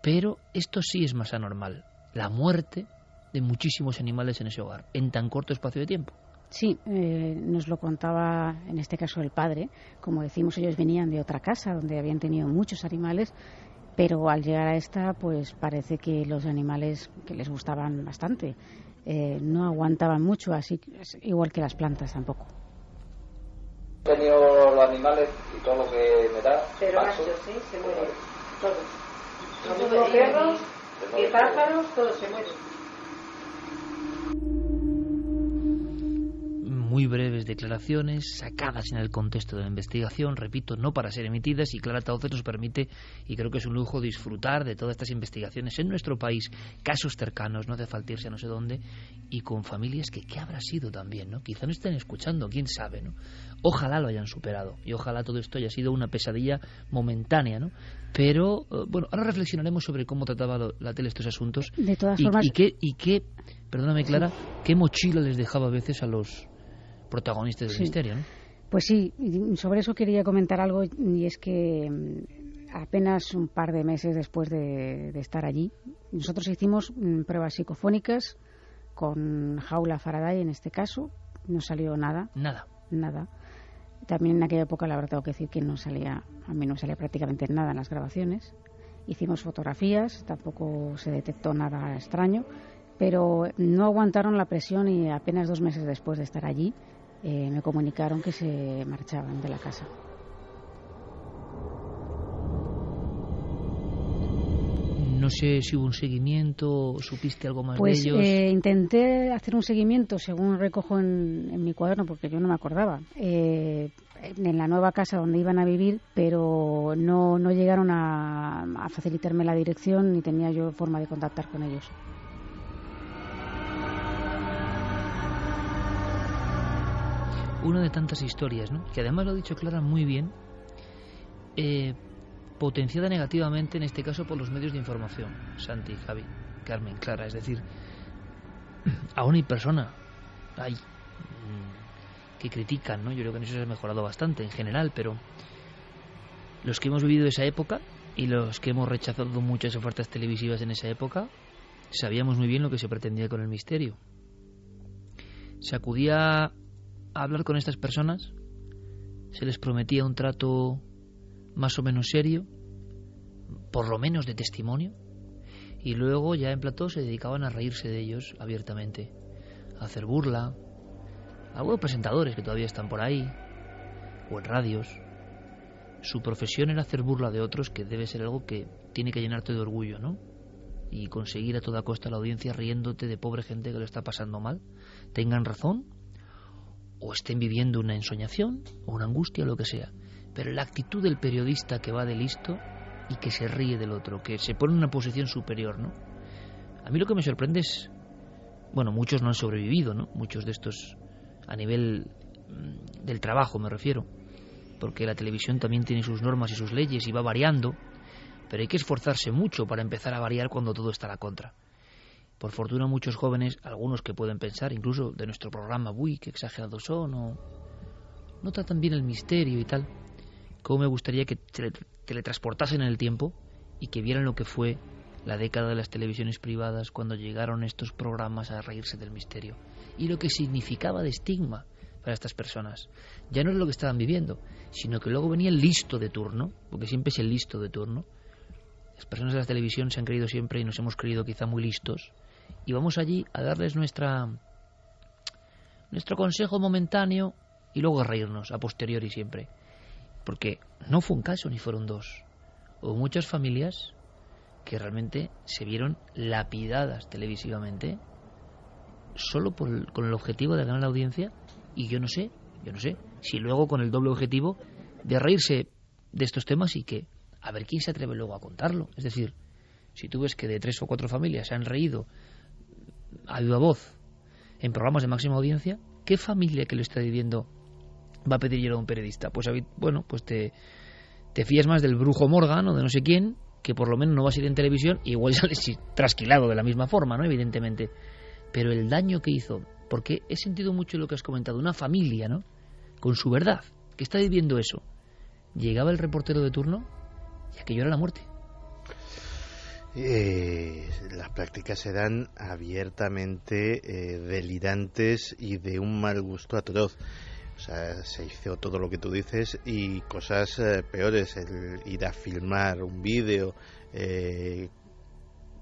Pero esto sí es más anormal. La muerte de muchísimos animales en ese hogar, en tan corto espacio de tiempo. Sí, nos lo contaba en este caso el padre. Como decimos, ellos venían de otra casa donde habían tenido muchos animales, pero al llegar a esta, pues parece que los animales que les gustaban bastante no aguantaban mucho, así igual que las plantas tampoco. He tenido los animales y todo lo que me da. Pero machos, sí, se mueren todos. Los perros y pájaros, todos se mueren. Muy breves declaraciones, sacadas en el contexto de la investigación, repito, no para ser emitidas, y Clara Tauces nos permite, y creo que es un lujo, disfrutar de todas estas investigaciones en nuestro país, casos cercanos, no hace falta irse a no sé dónde, y con familias que ¿qué habrá sido también? ¿No? Quizá no estén escuchando, quién sabe, ¿no? Ojalá lo hayan superado, y ojalá todo esto haya sido una pesadilla momentánea, ¿no? Pero, bueno, ahora reflexionaremos sobre cómo trataba la tele estos asuntos. De todas formas... Y qué, perdóname Clara, qué mochila les dejaba a veces a los protagonistas del misterio, ¿no? Pues sí, sobre eso quería comentar algo, y es que apenas un par de meses después de estar allí, nosotros hicimos pruebas psicofónicas con jaula Faraday en este caso, no salió nada. Nada. También en aquella época, la verdad, tengo que decir que a mí no salía prácticamente nada en las grabaciones. Hicimos fotografías, tampoco se detectó nada extraño, pero no aguantaron la presión y apenas 2 meses después de estar allí me comunicaron que se marchaban de la casa. No sé si hubo un seguimiento, supiste algo más pues, de ellos. Intenté hacer un seguimiento, según recojo en mi cuaderno, porque yo no me acordaba, en la nueva casa donde iban a vivir, pero no llegaron a facilitarme la dirección ni tenía yo forma de contactar con ellos. Una de tantas historias, ¿no? Que además lo ha dicho Clara muy bien, potenciada negativamente en este caso por los medios de información, Santi, Javi, Carmen, Clara, es decir, aún hay personas que critican, ¿no? Yo creo que en eso se ha mejorado bastante en general, pero los que hemos vivido esa época y los que hemos rechazado muchas ofertas televisivas en esa época, sabíamos muy bien lo que se pretendía con el misterio. Se acudía a hablar con estas personas, se les prometía un trato más o menos serio, por lo menos de testimonio, y luego ya en plató se dedicaban a reírse de ellos abiertamente, a hacer burla. Algunos presentadores que todavía están por ahí, o en radios, su profesión era hacer burla de otros, que debe ser algo que tiene que llenarte de orgullo, ¿no? Y conseguir a toda costa la audiencia riéndote de pobre gente que lo está pasando mal, tengan razón o estén viviendo una ensoñación o una angustia, lo que sea. Pero la actitud del periodista que va de listo y que se ríe del otro, que se pone en una posición superior, ¿no? A mí lo que me sorprende es, bueno, muchos no han sobrevivido, ¿no? Muchos de estos a nivel del trabajo me refiero, porque la televisión también tiene sus normas y sus leyes y va variando, pero hay que esforzarse mucho para empezar a variar cuando todo está a la contra. Por fortuna muchos jóvenes, algunos que pueden pensar, incluso de nuestro programa, uy, qué exagerados son, o no tratan bien el misterio y tal. Cómo me gustaría que teletransportasen en el tiempo y que vieran lo que fue la década de las televisiones privadas cuando llegaron estos programas a reírse del misterio y lo que significaba de estigma para estas personas. Ya no es lo que estaban viviendo, sino que luego venía el listo de turno, porque siempre es el listo de turno. Las personas de la televisión se han creído siempre y nos hemos creído quizá muy listos, y vamos allí a darles nuestro consejo momentáneo y luego a reírnos a posteriori siempre, porque no fue un caso ni fueron dos. Hubo muchas familias que realmente se vieron lapidadas televisivamente solo con el objetivo de ganar la audiencia, y yo no sé si luego con el doble objetivo de reírse de estos temas y que a ver quién se atreve luego a contarlo. Es decir, si tú ves que de 3 o 4 familias se han reído a viva voz en programas de máxima audiencia, ¿qué familia que lo está viviendo va a pedir hielo a un periodista? Pues bueno, pues te fías más del brujo Morgan o de no sé quién, que por lo menos no va a ir en televisión, y igual sale trasquilado de la misma forma, ¿no? Evidentemente. Pero el daño que hizo, porque he sentido mucho lo que has comentado, una familia, ¿no? Con su verdad, que está viviendo eso. Llegaba el reportero de turno y aquello era la muerte. Las prácticas eran abiertamente delirantes y de un mal gusto atroz. O sea, se hizo todo lo que tú dices y cosas peores, el ir a filmar un vídeo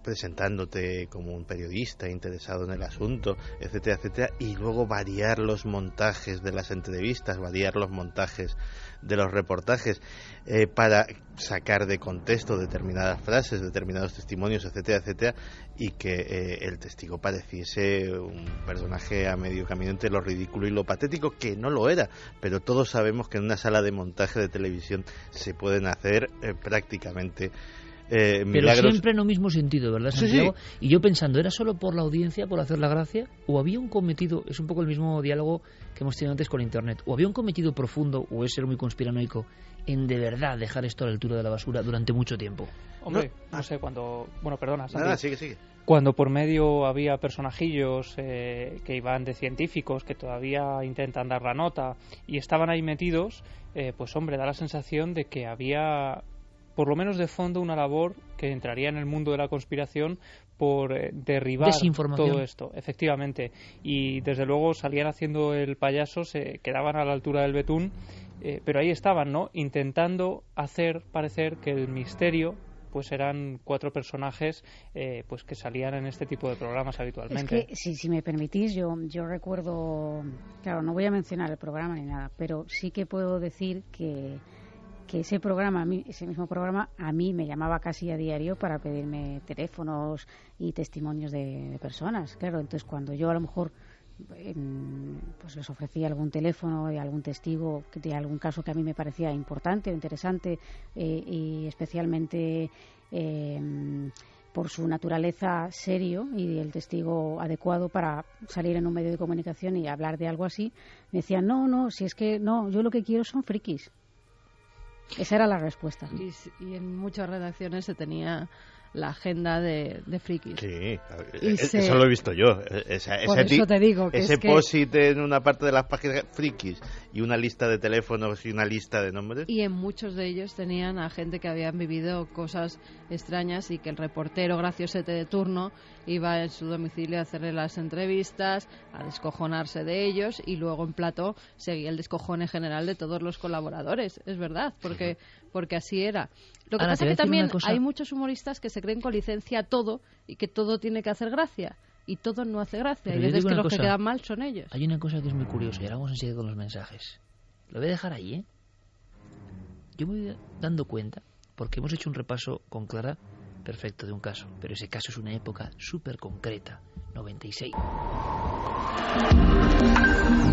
presentándote como un periodista interesado en el asunto, etcétera, etcétera, y luego variar los montajes de las entrevistas, variar los montajes de los reportajes para sacar de contexto determinadas frases, determinados testimonios, etcétera, etcétera, y que el testigo pareciese un personaje a medio camino entre lo ridículo y lo patético, que no lo era, pero todos sabemos que en una sala de montaje de televisión se pueden hacer prácticamente milagros. Pero siempre en el mismo sentido, ¿verdad, Santiago? Sí. Y yo pensando, ¿era solo por la audiencia, por hacer la gracia? ¿O había un cometido, es un poco el mismo diálogo que hemos tenido antes con Internet, o había un cometido profundo, o es ser muy conspiranoico, en de verdad dejar esto a la altura de la basura durante mucho tiempo? Hombre, no sé, cuando... Bueno, perdona, Santiago. Sigue. Cuando por medio había personajillos que iban de científicos, que todavía intentan dar la nota, y estaban ahí metidos, pues hombre, da la sensación de que había... por lo menos de fondo, una labor que entraría en el mundo de la conspiración por derribar todo esto, efectivamente. Y desde luego salían haciendo el payaso, se quedaban a la altura del betún, pero ahí estaban, ¿no? Intentando hacer parecer que el misterio pues eran 4 personajes pues que salían en este tipo de programas habitualmente. Es que, si me permitís, yo recuerdo, claro, no voy a mencionar el programa ni nada, pero sí que puedo decir que ese mismo programa a mí me llamaba casi a diario para pedirme teléfonos y testimonios de personas. Claro, entonces cuando yo a lo mejor pues les ofrecía algún teléfono de algún testigo de algún caso que a mí me parecía importante o interesante y especialmente por su naturaleza serio y el testigo adecuado para salir en un medio de comunicación y hablar de algo así, me decían, no, si es que no, yo lo que quiero son frikis. Esa era la respuesta. Y en muchas redacciones se tenía la agenda de frikis. Sí, eso lo he visto yo. Por eso te digo que ese es que... post-it en una parte de las páginas frikis y una lista de teléfonos y una lista de nombres. Y en muchos de ellos tenían a gente que habían vivido cosas extrañas y que el reportero graciosete de turno iba en su domicilio a hacerle las entrevistas, a descojonarse de ellos y luego en plató seguía el descojone general de todos los colaboradores. Es verdad, porque así era. Lo que pasa es que también hay muchos humoristas que se creen con licencia todo y que todo tiene que hacer gracia. Y todo no hace gracia. Pero y veces que los que quedan mal son ellos. Hay una cosa que es muy curiosa y ahora vamos enseguida con los mensajes. Lo voy a dejar ahí, ¿eh? Yo me voy dando cuenta, porque hemos hecho un repaso con Clara perfecto de un caso, pero ese caso es una época súper concreta, 96.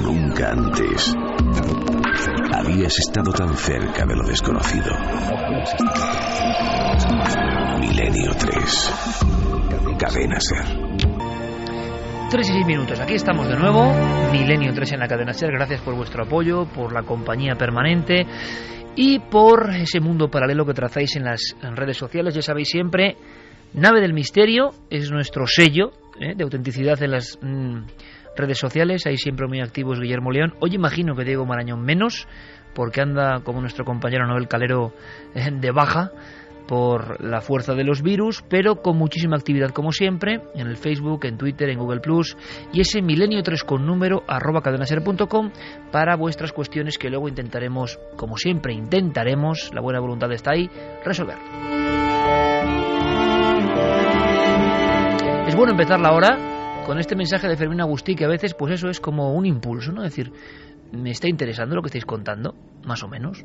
Nunca antes habías estado tan cerca de lo desconocido. Milenio 3. Cadena Ser. 3 y 6 minutos, aquí estamos de nuevo, Milenio 3 en la Cadena Ser. Gracias por vuestro apoyo, por la compañía permanente y por ese mundo paralelo que trazáis en las redes sociales. Ya sabéis siempre, Nave del Misterio es nuestro sello de autenticidad en las redes sociales. Ahí siempre muy activos Guillermo León. Hoy imagino que Diego Marañón menos, porque anda como nuestro compañero Noel Calero de baja, por la fuerza de los virus, pero con muchísima actividad como siempre, en el Facebook, en Twitter, en Google Plus, y ese milenio3 con número @cadenaser.com para vuestras cuestiones que luego intentaremos, como siempre intentaremos, la buena voluntad está ahí, resolver. Es bueno empezar la hora con este mensaje de Fermín Agustí, que a veces pues eso es como un impulso, ¿no? Es decir, me está interesando lo que estáis contando, más o menos.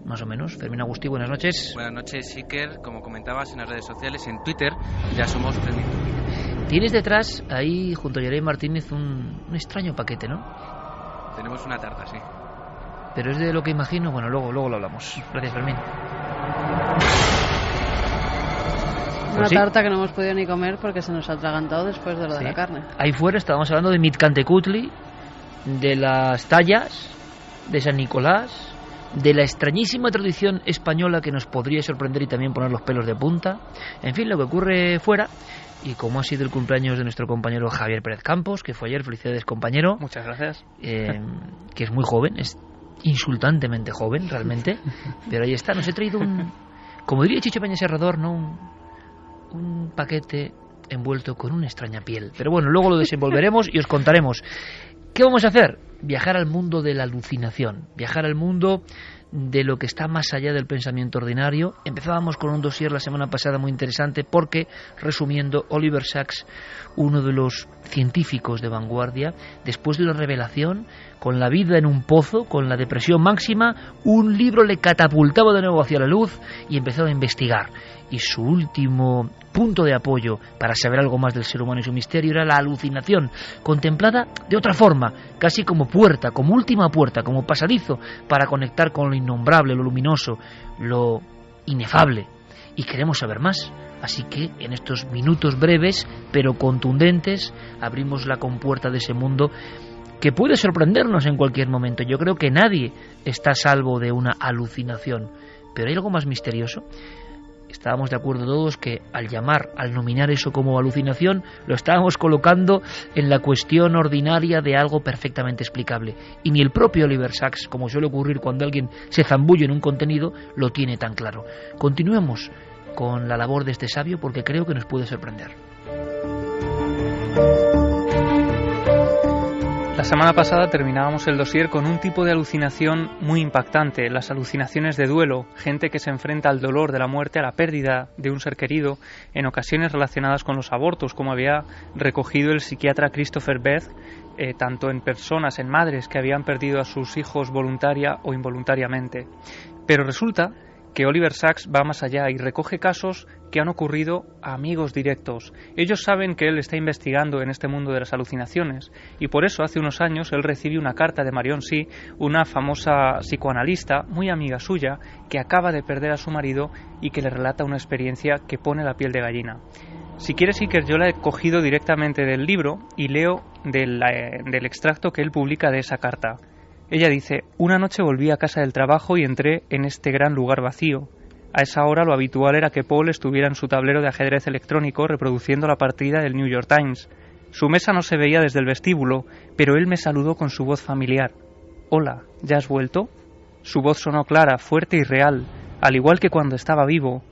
Fermín Agustí, buenas noches. Buenas noches, Iker. Como comentabas en las redes sociales, en Twitter ya somos Fermín. Tienes detrás, ahí junto a Yerey Martínez, un extraño paquete, ¿no? Tenemos una tarta, sí. Pero es de lo que imagino, bueno, luego lo hablamos. Gracias, Fermín. Una tarta que no hemos podido ni comer porque se nos ha atragantado después de lo de la carne. Ahí fuera estábamos hablando de Mitcantecutli, de las tallas, de San Nicolás, de la extrañísima tradición española que nos podría sorprender y también poner los pelos de punta. En fin, lo que ocurre fuera. Y como ha sido el cumpleaños de nuestro compañero Javier Pérez Campos, que fue ayer, felicidades, compañero. Muchas gracias. Que es muy joven, es insultantemente joven realmente, pero ahí está. Nos he traído como diría Chicho Peña Serrador, ¿no? Un paquete envuelto con una extraña piel. Pero bueno, luego lo desenvolveremos y os contaremos. ¿Qué vamos a hacer? Viajar al mundo de la alucinación, viajar al mundo de lo que está más allá del pensamiento ordinario. Empezábamos con un dossier la semana pasada muy interesante porque, resumiendo, Oliver Sacks, uno de los científicos de vanguardia, después de una revelación, con la vida en un pozo, con la depresión máxima, un libro le catapultaba de nuevo hacia la luz y empezó a investigar. Y su último punto de apoyo para saber algo más del ser humano y su misterio era la alucinación, contemplada de otra forma, casi como puerta, como última puerta, como pasadizo para conectar con lo innombrable, lo luminoso, lo inefable. Y queremos saber más. Así que en estos minutos breves pero contundentes abrimos la compuerta de ese mundo que puede sorprendernos en cualquier momento. Yo creo que nadie está a salvo de una alucinación, pero hay algo más misterioso. Estábamos de acuerdo todos que al nominar eso como alucinación, lo estábamos colocando en la cuestión ordinaria de algo perfectamente explicable. Y ni el propio Oliver Sacks, como suele ocurrir cuando alguien se zambulle en un contenido, lo tiene tan claro. Continuemos con la labor de este sabio porque creo que nos puede sorprender. La semana pasada terminábamos el dossier con un tipo de alucinación muy impactante, las alucinaciones de duelo, gente que se enfrenta al dolor de la muerte, a la pérdida de un ser querido, en ocasiones relacionadas con los abortos, como había recogido el psiquiatra Christopher Beth, tanto en personas, en madres que habían perdido a sus hijos voluntaria o involuntariamente. Pero resulta que Oliver Sacks va más allá y recoge casos que han ocurrido a amigos directos. Ellos saben que él está investigando en este mundo de las alucinaciones y por eso hace unos años él recibe una carta de Marion C., una famosa psicoanalista muy amiga suya que acaba de perder a su marido y que le relata una experiencia que pone la piel de gallina. Si quieres, Iker, yo la he cogido directamente del libro y leo del extracto que él publica de esa carta. Ella dice: una noche volví a casa del trabajo y entré en este gran lugar vacío. A esa hora lo habitual era que Paul estuviera en su tablero de ajedrez electrónico reproduciendo la partida del New York Times. Su mesa no se veía desde el vestíbulo, pero él me saludó con su voz familiar. «Hola, ¿ya has vuelto?» Su voz sonó clara, fuerte y real, al igual que cuando estaba vivo.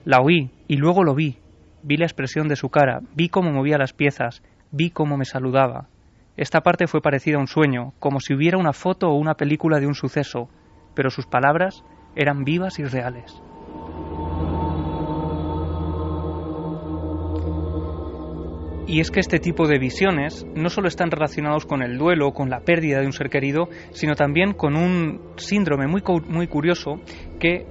La oí y luego lo vi. Vi la expresión de su cara, vi cómo movía las piezas, vi cómo me saludaba. Esta parte fue parecida a un sueño, como si hubiera una foto o una película de un suceso, pero sus palabras eran vivas y reales. Y es que este tipo de visiones no solo están relacionados con el duelo, con la pérdida de un ser querido, sino también con un síndrome muy curioso que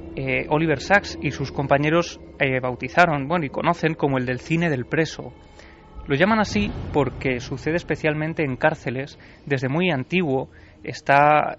Oliver Sacks y sus compañeros bautizaron, y conocen como el del cine del preso. Lo llaman así porque sucede especialmente en cárceles. Desde muy antiguo está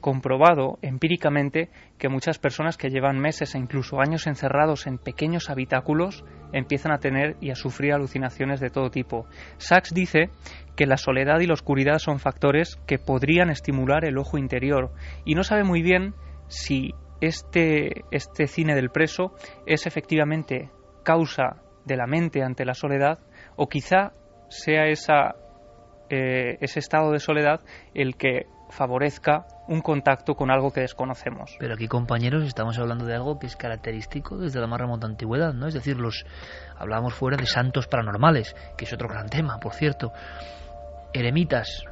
comprobado empíricamente que muchas personas que llevan meses e incluso años encerrados en pequeños habitáculos empiezan a tener y a sufrir alucinaciones de todo tipo. Sacks dice que la soledad y la oscuridad son factores que podrían estimular el ojo interior y no sabe muy bien si este cine del preso es efectivamente causa de la mente ante la soledad o quizá sea ese estado de soledad el que favorezca un contacto con algo que desconocemos. Pero aquí, compañeros, estamos hablando de algo que es característico desde la más remota antigüedad, ¿no? Es decir, hablábamos fuera de santos paranormales, que es otro gran tema, por cierto. Eremitas,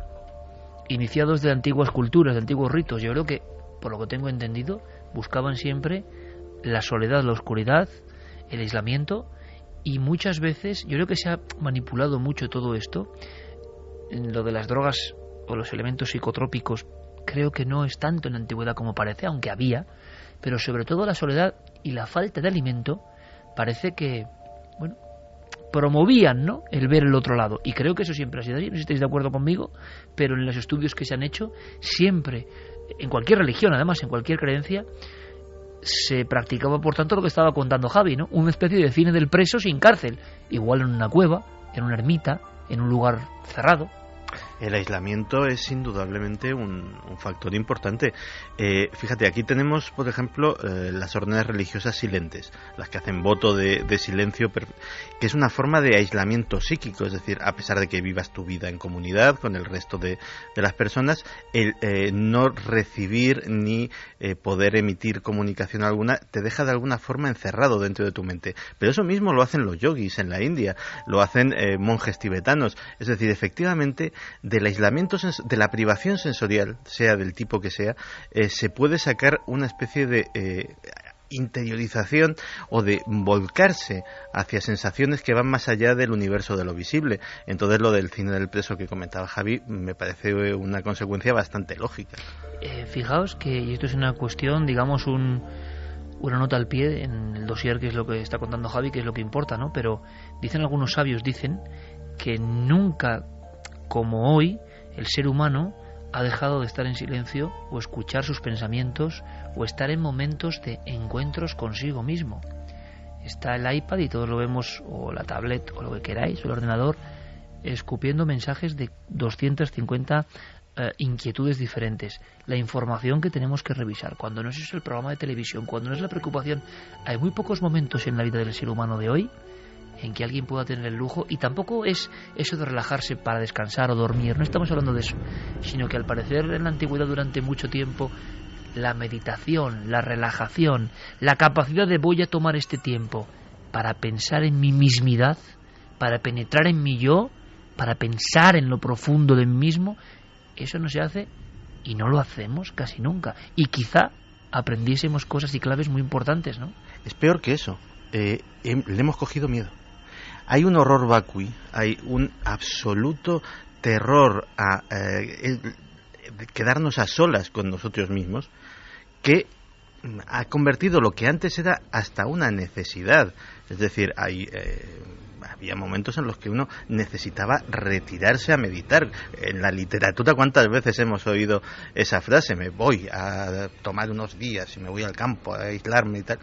iniciados de antiguas culturas, de antiguos ritos. Yo creo que, por lo que tengo entendido, buscaban siempre la soledad, la oscuridad, el aislamiento, y muchas veces, yo creo que se ha manipulado mucho todo esto. En lo de las drogas o los elementos psicotrópicos, creo que no es tanto en la antigüedad como parece, aunque había, pero sobre todo la soledad y la falta de alimento parece que, bueno, promovían, ¿no?, el ver el otro lado, y creo que eso siempre ha sido así. No sé si estáis de acuerdo conmigo, pero en los estudios que se han hecho, siempre, en cualquier religión, además, en cualquier creencia, se practicaba, por tanto, lo que estaba contando Javi, ¿no?, una especie de cine del preso sin cárcel, igual en una cueva, en una ermita, en un lugar cerrado. El aislamiento es indudablemente un factor importante. Fíjate, aquí tenemos, por ejemplo, las órdenes religiosas silentes, las que hacen voto de silencio, que es una forma de aislamiento psíquico, es decir, a pesar de que vivas tu vida en comunidad con el resto de las personas, el no recibir ni poder emitir comunicación alguna te deja de alguna forma encerrado dentro de tu mente. Pero eso mismo lo hacen los yogis en la India, lo hacen monjes tibetanos, es decir, efectivamente, del aislamiento, de la privación sensorial, sea del tipo que sea, se puede sacar una especie de interiorización o de volcarse hacia sensaciones que van más allá del universo de lo visible. Entonces, lo del cine del preso que comentaba Javi me parece una consecuencia bastante lógica. Fijaos que, y esto es una cuestión, digamos, una nota al pie en el dossier, que es lo que está contando Javi, que es lo que importa, ¿no? Pero dicen algunos sabios, dicen que nunca como hoy el ser humano ha dejado de estar en silencio o escuchar sus pensamientos o estar en momentos de encuentros consigo mismo. Está el iPad y todos lo vemos, o la tablet o lo que queráis, o el ordenador, escupiendo mensajes de 250 inquietudes diferentes, la información que tenemos que revisar, cuando no es eso el programa de televisión, cuando no es la preocupación. Hay muy pocos momentos en la vida del ser humano de hoy en que alguien pueda tener el lujo, y tampoco es eso de relajarse para descansar o dormir, no estamos hablando de eso, sino que al parecer en la antigüedad durante mucho tiempo la meditación, la relajación, la capacidad de voy a tomar este tiempo para pensar en mi mismidad, para penetrar en mi yo, para pensar en lo profundo de mí mismo, eso no se hace y no lo hacemos casi nunca, y quizá aprendiésemos cosas y claves muy importantes, ¿no? Es peor que eso, le hemos cogido miedo. Hay un horror vacui, hay un absoluto terror a quedarnos a solas con nosotros mismos, que ha convertido lo que antes era hasta una necesidad. Es decir, había momentos en los que uno necesitaba retirarse a meditar. En la literatura, ¿cuántas veces hemos oído esa frase? Me voy a tomar unos días y me voy al campo a aislarme y tal.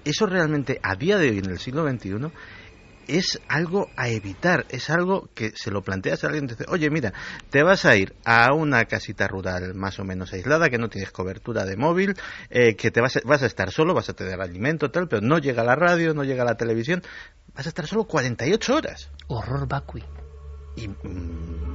Eso realmente, a día de hoy, en el siglo XXI, es algo a evitar, es algo que se lo planteas a alguien y te dice, oye, mira, te vas a ir a una casita rural más o menos aislada, que no tienes cobertura de móvil, que vas a estar solo, vas a tener alimento, tal, pero no llega la radio, no llega la televisión, vas a estar solo 48 horas. Horror vacui. Y,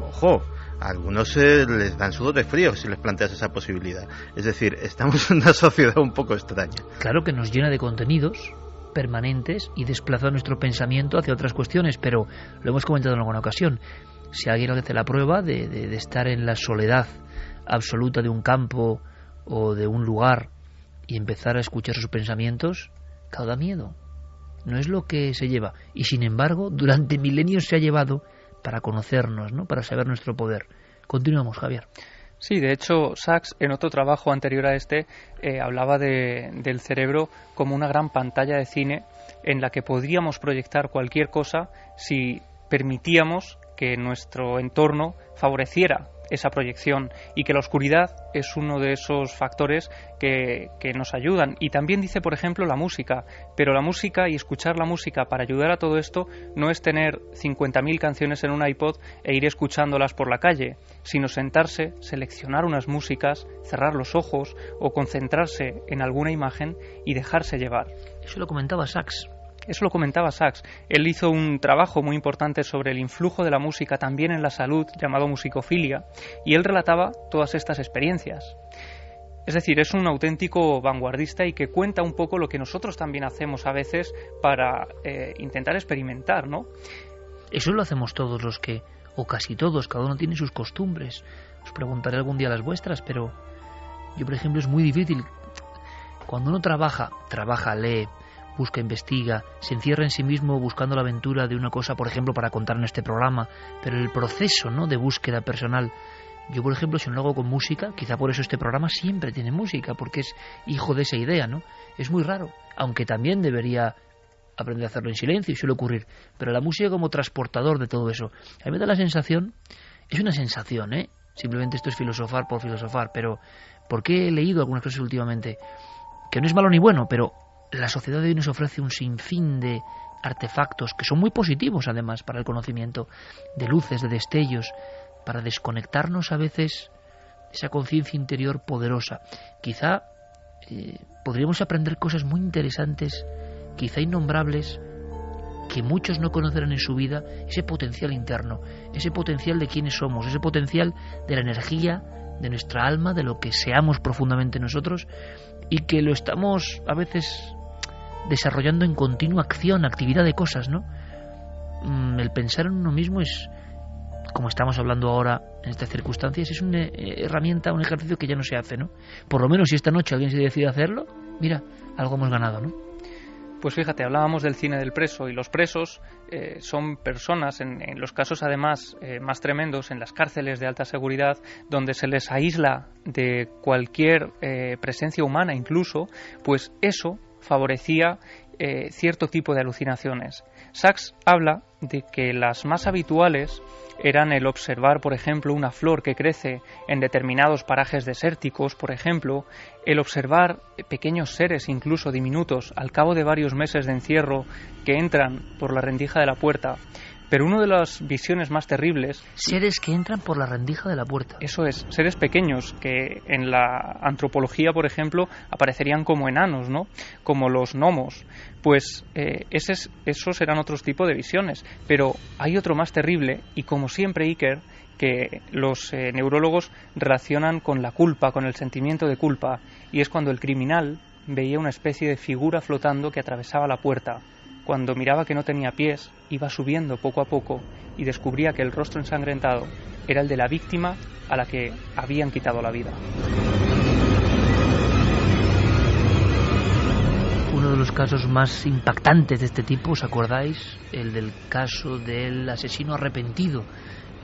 ojo, a algunos les dan sudor de frío si les planteas esa posibilidad. Es decir, estamos en una sociedad un poco extraña. Claro que nos llena de contenidos permanentes y desplaza nuestro pensamiento hacia otras cuestiones, pero lo hemos comentado en alguna ocasión. Si alguien hace la prueba de estar en la soledad absoluta de un campo o de un lugar y empezar a escuchar sus pensamientos, da miedo. No es lo que se lleva. Y sin embargo, durante milenios se ha llevado para conocernos, ¿no?, para saber nuestro poder. Continuamos, Javier. Sí, de hecho, Sachs, en otro trabajo anterior a este, hablaba del cerebro como una gran pantalla de cine en la que podríamos proyectar cualquier cosa si permitíamos que nuestro entorno favoreciera esa proyección, y que la oscuridad es uno de esos factores que nos ayudan. Y también dice, por ejemplo, la música, pero la música y escuchar la música para ayudar a todo esto no es tener 50.000 canciones en un iPod e ir escuchándolas por la calle, sino sentarse, seleccionar unas músicas, cerrar los ojos o concentrarse en alguna imagen y dejarse llevar. Eso lo comentaba Sachs, Eso lo comentaba Sachs. Él hizo un trabajo muy importante sobre el influjo de la música también en la salud, llamado musicofilia, y él relataba todas estas experiencias. Es decir, es un auténtico vanguardista y que cuenta un poco lo que nosotros también hacemos a veces para intentar experimentar, ¿no? Eso lo hacemos todos los que, o casi todos, cada uno tiene sus costumbres. Os preguntaré algún día las vuestras, pero yo, por ejemplo, es muy difícil. Cuando uno trabaja, lee, busca, investiga, se encierra en sí mismo buscando la aventura de una cosa, por ejemplo, para contar en este programa, pero el proceso, ¿no?, de búsqueda personal. Yo, por ejemplo, si no lo hago con música, quizá por eso este programa siempre tiene música, porque es hijo de esa idea, ¿no? Es muy raro, aunque también debería aprender a hacerlo en silencio y suele ocurrir, pero la música como transportador de todo eso. A mí me da la sensación, es una sensación, simplemente esto es filosofar por filosofar, pero porque he leído algunas cosas últimamente, que no es malo ni bueno, pero la sociedad de hoy nos ofrece un sinfín de artefactos que son muy positivos además para el conocimiento, de luces, de destellos, para desconectarnos a veces de esa conciencia interior poderosa. Quizá podríamos aprender cosas muy interesantes, quizá innombrables, que muchos no conocerán en su vida, ese potencial interno, ese potencial de quiénes somos, ese potencial de la energía, de nuestra alma, de lo que seamos profundamente nosotros, y que lo estamos a veces desarrollando en continua acción, actividad de cosas, ¿no? El pensar en uno mismo es, como estamos hablando ahora en estas circunstancias, es una herramienta, un ejercicio que ya no se hace, ¿no? Por lo menos si esta noche alguien se decide hacerlo, mira, algo hemos ganado, ¿no? Pues fíjate, hablábamos del cine del preso, y los presos son personas, en los casos además más tremendos, en las cárceles de alta seguridad, donde se les aísla de cualquier presencia humana incluso, pues eso favorecía cierto tipo de alucinaciones. Sachs habla de que las más habituales eran el observar, por ejemplo, una flor que crece en determinados parajes desérticos, por ejemplo, el observar pequeños seres, incluso diminutos, al cabo de varios meses de encierro, que entran por la rendija de la puerta. Pero una de las visiones más terribles... Seres que entran por la rendija de la puerta. Eso es, seres pequeños que en la antropología, por ejemplo, aparecerían como enanos, ¿no? Como los gnomos. Pues esos eran otros tipos de visiones. Pero hay otro más terrible, y como siempre Iker, que los neurólogos relacionan con la culpa, con el sentimiento de culpa, y es cuando el criminal veía una especie de figura flotando que atravesaba la puerta. Cuando miraba que no tenía pies, iba subiendo poco a poco y descubría que el rostro ensangrentado era el de la víctima a la que habían quitado la vida. Uno de los casos más impactantes de este tipo, ¿os acordáis? El del caso del asesino arrepentido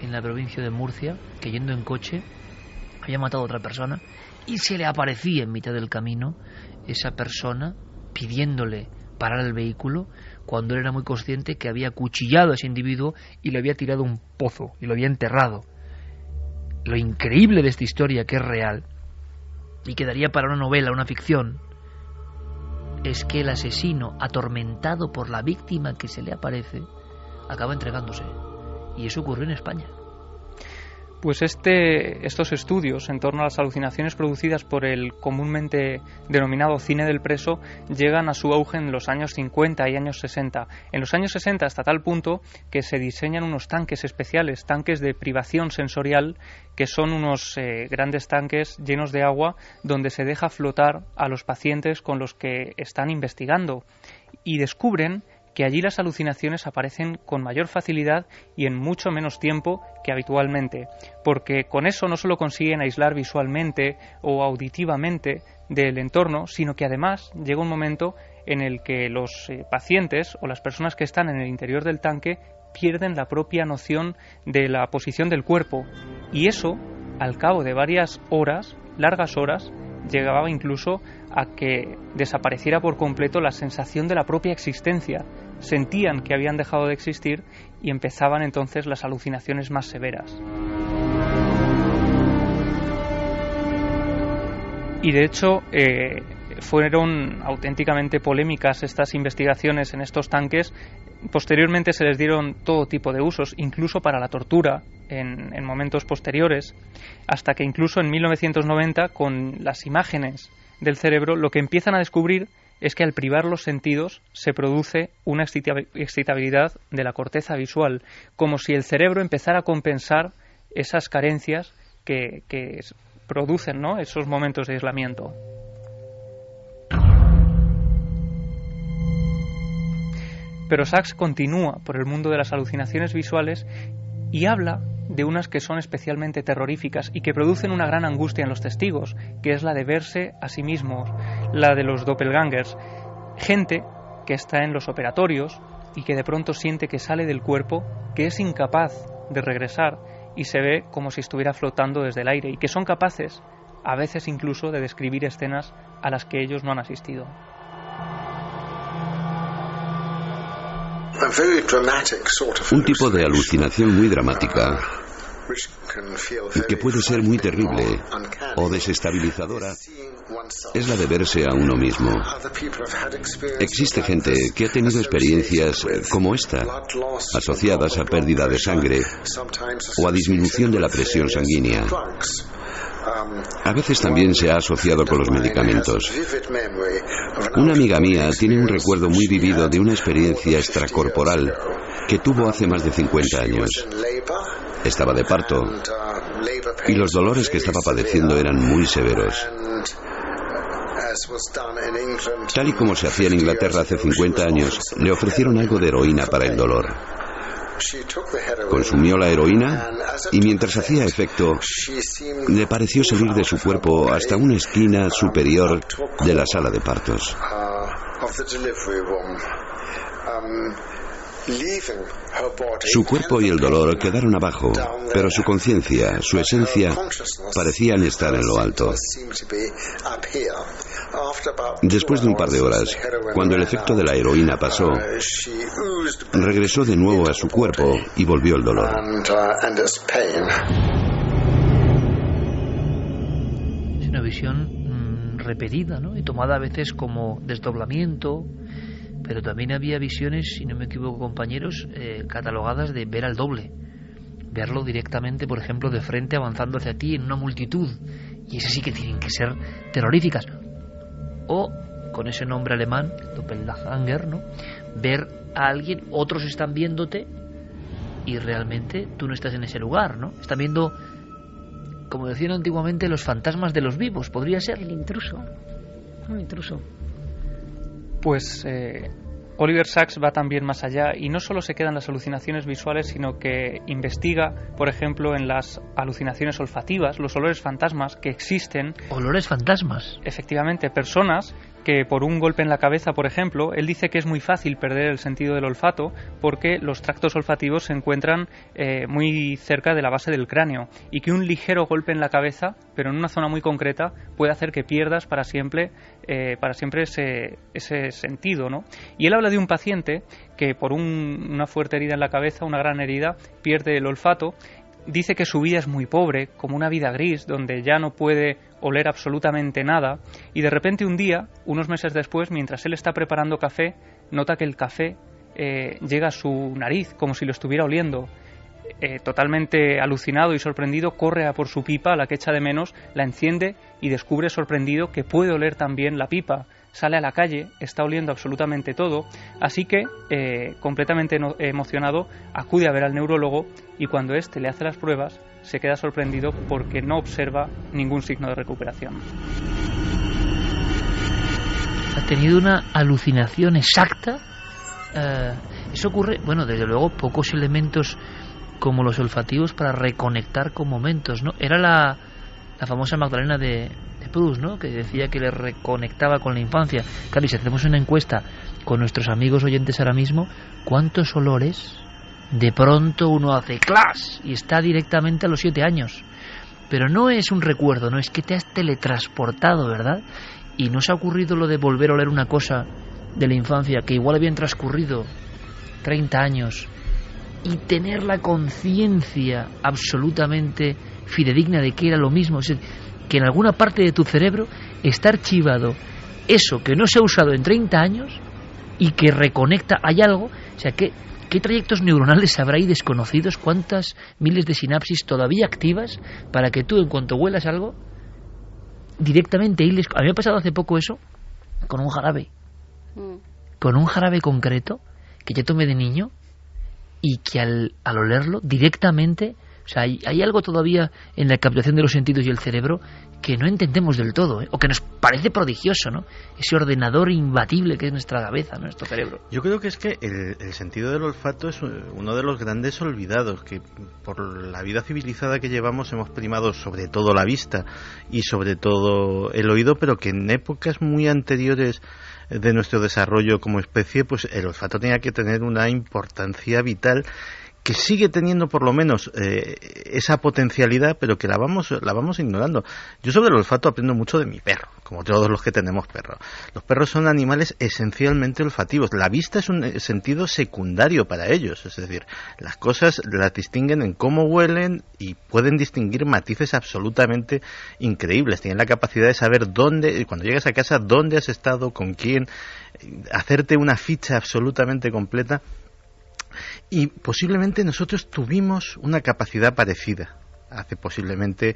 en la provincia de Murcia, que yendo en coche había matado a otra persona y se le aparecía en mitad del camino esa persona pidiéndole parar el vehículo, cuando él era muy consciente que había acuchillado a ese individuo y le había tirado a un pozo y lo había enterrado. Lo increíble de esta historia, que es real y quedaría para una novela, una ficción, es que el asesino, atormentado por la víctima que se le aparece, acaba entregándose. Y eso ocurrió en España. Pues estos estudios en torno a las alucinaciones producidas por el comúnmente denominado cine del preso llegan a su auge en los años 50 y años 60. En los años 60 hasta tal punto que se diseñan unos tanques especiales, tanques de privación sensorial, que son unos grandes tanques llenos de agua donde se deja flotar a los pacientes con los que están investigando, y descubren que allí las alucinaciones aparecen con mayor facilidad y en mucho menos tiempo que habitualmente, porque con eso no solo consiguen aislar visualmente o auditivamente del entorno, sino que además llega un momento en el que los pacientes o las personas que están en el interior del tanque pierden la propia noción de la posición del cuerpo, y eso, al cabo de varias horas, largas horas, llegaba incluso a que desapareciera por completo la sensación de la propia existencia. Sentían que habían dejado de existir y empezaban entonces las alucinaciones más severas. Y de hecho fueron auténticamente polémicas estas investigaciones en estos tanques. Posteriormente se les dieron todo tipo de usos, incluso para la tortura en momentos posteriores, hasta que incluso en 1990, con las imágenes del cerebro, lo que empiezan a descubrir es que al privar los sentidos se produce una excitabilidad de la corteza visual, como si el cerebro empezara a compensar esas carencias que producen, ¿no?, esos momentos de aislamiento. Pero Sachs continúa por el mundo de las alucinaciones visuales y habla de unas que son especialmente terroríficas y que producen una gran angustia en los testigos, que es la de verse a sí mismos, la de los doppelgangers, gente que está en los operatorios y que de pronto siente que sale del cuerpo, que es incapaz de regresar y se ve como si estuviera flotando desde el aire, y que son capaces, a veces incluso, de describir escenas a las que ellos no han asistido. Un tipo de alucinación muy dramática, que puede ser muy terrible o desestabilizadora, es la de verse a uno mismo. Existe gente que ha tenido experiencias como esta, asociadas a pérdida de sangre o a disminución de la presión sanguínea. A veces también se ha asociado con los medicamentos. Una amiga mía tiene un recuerdo muy vivido de una experiencia extracorporal que tuvo hace más de 50 años. Estaba de parto y los dolores que estaba padeciendo eran muy severos. Tal y como se hacía en Inglaterra hace 50 años, le ofrecieron algo de heroína para el dolor. Consumió la heroína y mientras hacía efecto, le pareció salir de su cuerpo hasta una esquina superior de la sala de partos. Su cuerpo y el dolor quedaron abajo, pero su conciencia, su esencia, parecían estar en lo alto. Después de un par de horas, cuando el efecto de la heroína pasó, regresó de nuevo a su cuerpo y volvió el dolor. Es una visión repetida, ¿no?, y tomada a veces como desdoblamiento. Pero también había visiones, si no me equivoco, compañeros, catalogadas de ver al doble. Verlo directamente, por ejemplo, de frente, avanzando hacia ti en una multitud. Y esas sí que tienen que ser terroríficas. O, con ese nombre alemán, Doppelganger, ¿no?, ver a alguien, otros están viéndote y realmente tú no estás en ese lugar, ¿no? Están viendo, como decían antiguamente, los fantasmas de los vivos, podría ser. El intruso. Un intruso. Pues Oliver Sacks va también más allá y no solo se quedan las alucinaciones visuales, sino que investiga, por ejemplo, en las alucinaciones olfativas, los olores fantasmas que existen. ¿Olores fantasmas? Efectivamente, personas que por un golpe en la cabeza, por ejemplo, él dice que es muy fácil perder el sentido del olfato porque los tractos olfativos se encuentran muy cerca de la base del cráneo y que un ligero golpe en la cabeza, pero en una zona muy concreta, puede hacer que pierdas para siempre ese sentido, ¿no? Y él habla de un paciente que por una fuerte herida en la cabeza, una gran herida, pierde el olfato. Dice que su vida es muy pobre, como una vida gris, donde ya no puede oler absolutamente nada, y de repente un día, unos meses después, mientras él está preparando café, nota que el café llega a su nariz, como si lo estuviera oliendo. Totalmente alucinado y sorprendido, corre a por su pipa, a la que echa de menos, la enciende y descubre sorprendido que puede oler también la pipa. Sale a la calle, está oliendo absolutamente todo, así que, completamente emocionado, acude a ver al neurólogo y cuando éste le hace las pruebas, se queda sorprendido porque no observa ningún signo de recuperación. Ha tenido una alucinación exacta. Eso ocurre, bueno, desde luego, pocos elementos como los olfativos para reconectar con momentos, ¿no? Era la famosa Magdalena de Proust, ¿no?, que decía que le reconectaba con la infancia. Claro, y si hacemos una encuesta con nuestros amigos oyentes ahora mismo, ¿cuántos olores de pronto uno hace ¡clas! Y está directamente a los 7 años? Pero no es un recuerdo, no es que te has teletransportado, ¿verdad? Y no se ha ocurrido lo de volver a oler una cosa de la infancia que igual habían transcurrido 30 años y tener la conciencia absolutamente fidedigna de que era lo mismo. Es decir, que en alguna parte de tu cerebro está archivado eso que no se ha usado en 30 años y que reconecta, hay algo, o sea, ¿qué trayectos neuronales habrá ahí desconocidos? ¿Cuántas miles de sinapsis todavía activas para que tú, en cuanto huelas algo, directamente hiles? A mí me ha pasado hace poco eso con un jarabe. con un jarabe concreto que yo tomé de niño y que al olerlo directamente, o sea, hay algo todavía en la captación de los sentidos y el cerebro que no entendemos del todo, o que nos parece prodigioso, ¿no? Ese ordenador imbatible que es nuestra cabeza, nuestro cerebro. Yo creo que es que el sentido del olfato es uno de los grandes olvidados, que por la vida civilizada que llevamos hemos primado sobre todo la vista y sobre todo el oído, pero que en épocas muy anteriores de nuestro desarrollo como especie, pues el olfato tenía que tener una importancia vital, que sigue teniendo por lo menos esa potencialidad, pero que la vamos ignorando. Yo sobre el olfato aprendo mucho de mi perro, como todos los que tenemos perros. Los perros son animales esencialmente olfativos. La vista es un sentido secundario para ellos, es decir, las cosas las distinguen en cómo huelen y pueden distinguir matices absolutamente increíbles. Tienen la capacidad de saber dónde, cuando llegas a casa, dónde has estado, con quién, hacerte una ficha absolutamente completa. Y posiblemente nosotros tuvimos una capacidad parecida hace posiblemente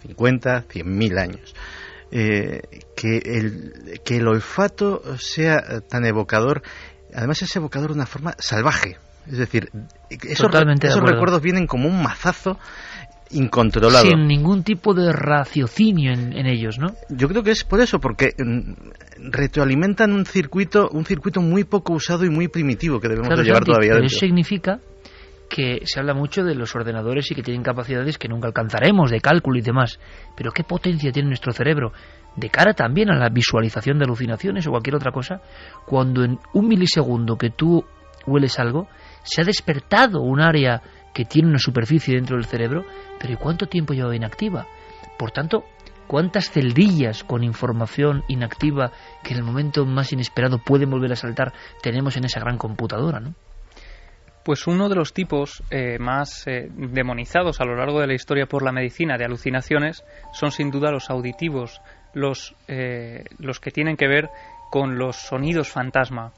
50, 100.000 años. Que el olfato sea tan evocador, además es evocador de una forma salvaje. Es decir, esos recuerdos vienen como un mazazo incontrolado. Sin ningún tipo de raciocinio en ellos, ¿no? Yo creo que es por eso, porque retroalimentan un circuito muy poco usado y muy primitivo que debemos de llevar todavía dentro. Eso significa que se habla mucho de los ordenadores y que tienen capacidades que nunca alcanzaremos, de cálculo y demás. Pero ¿qué potencia tiene nuestro cerebro de cara también a la visualización de alucinaciones o cualquier otra cosa? Cuando en un milisegundo que tú hueles algo, se ha despertado un área que tiene una superficie dentro del cerebro, pero ¿y cuánto tiempo lleva inactiva? Por tanto, ¿cuántas celdillas con información inactiva que en el momento más inesperado pueden volver a saltar tenemos en esa gran computadora, ¿no? Pues uno de los tipos más demonizados a lo largo de la historia por la medicina de alucinaciones son sin duda los auditivos, los que tienen que ver con los sonidos fantasma.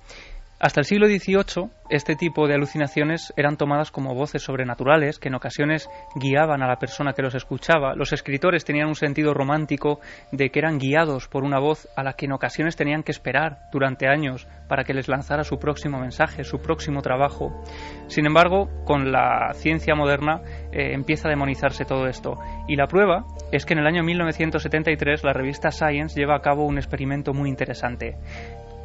Hasta el siglo XVIII, este tipo de alucinaciones eran tomadas como voces sobrenaturales que en ocasiones guiaban a la persona que los escuchaba. Los escritores tenían un sentido romántico de que eran guiados por una voz a la que en ocasiones tenían que esperar durante años para que les lanzara su próximo mensaje, su próximo trabajo. Sin embargo, con la ciencia moderna empieza a demonizarse todo esto. Y la prueba es que en el año 1973 la revista Science lleva a cabo un experimento muy interesante.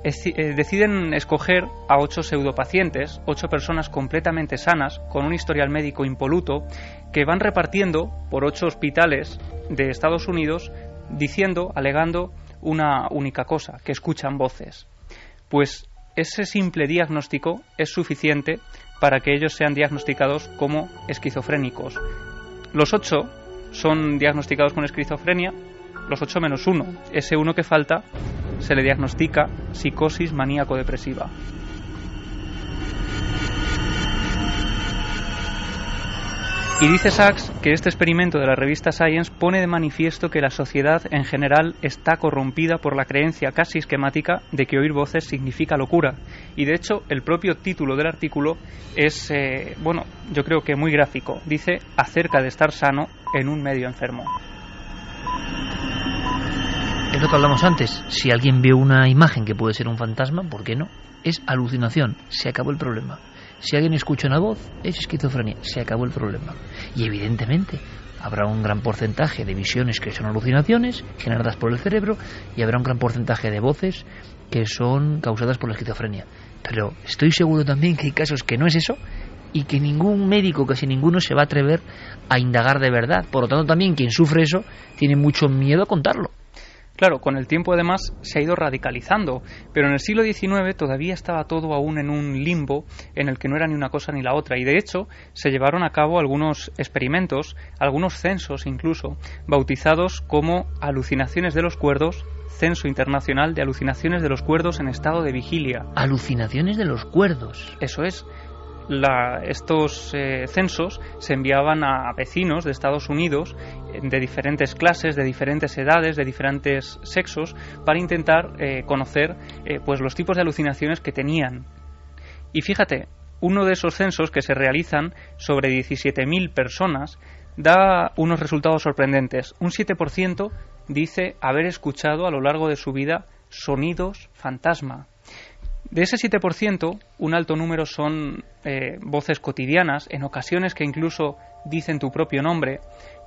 Deciden escoger a 8 pseudopacientes, 8 personas completamente sanas, con un historial médico impoluto, que van repartiendo por 8 hospitales de Estados Unidos, alegando una única cosa, que escuchan voces. Pues ese simple diagnóstico es suficiente para que ellos sean diagnosticados como esquizofrénicos. Los 8 son diagnosticados con esquizofrenia, los 8 menos 1. Ese uno que falta se le diagnostica psicosis maníaco-depresiva. Y dice Sachs que este experimento de la revista Science pone de manifiesto que la sociedad en general está corrompida por la creencia casi esquemática de que oír voces significa locura. Y de hecho el propio título del artículo es, yo creo que muy gráfico. Dice acerca de estar sano en un medio enfermo. Es lo que hablamos antes. Si alguien ve una imagen que puede ser un fantasma, ¿por qué no? Es alucinación. Se acabó el problema. Si alguien escucha una voz, es esquizofrenia. Se acabó el problema. Y evidentemente habrá un gran porcentaje de visiones que son alucinaciones generadas por el cerebro y habrá un gran porcentaje de voces que son causadas por la esquizofrenia. Pero estoy seguro también que hay casos que no es eso y que ningún médico, casi ninguno, se va a atrever a indagar de verdad. Por lo tanto, también quien sufre eso tiene mucho miedo a contarlo. Claro, con el tiempo además se ha ido radicalizando, pero en el siglo XIX todavía estaba todo aún en un limbo en el que no era ni una cosa ni la otra, y de hecho se llevaron a cabo algunos experimentos, algunos censos incluso, bautizados como alucinaciones de los cuerdos, Censo Internacional de Alucinaciones de los Cuerdos en Estado de Vigilia. Alucinaciones de los cuerdos. Eso es. Estos censos se enviaban a vecinos de Estados Unidos de diferentes clases, de diferentes edades, de diferentes sexos, para intentar conocer pues los tipos de alucinaciones que tenían. Y fíjate, uno de esos censos que se realizan sobre 17.000 personas da unos resultados sorprendentes. Un 7% dice haber escuchado a lo largo de su vida sonidos fantasma. De ese 7%, un alto número son voces cotidianas, en ocasiones que incluso dicen tu propio nombre,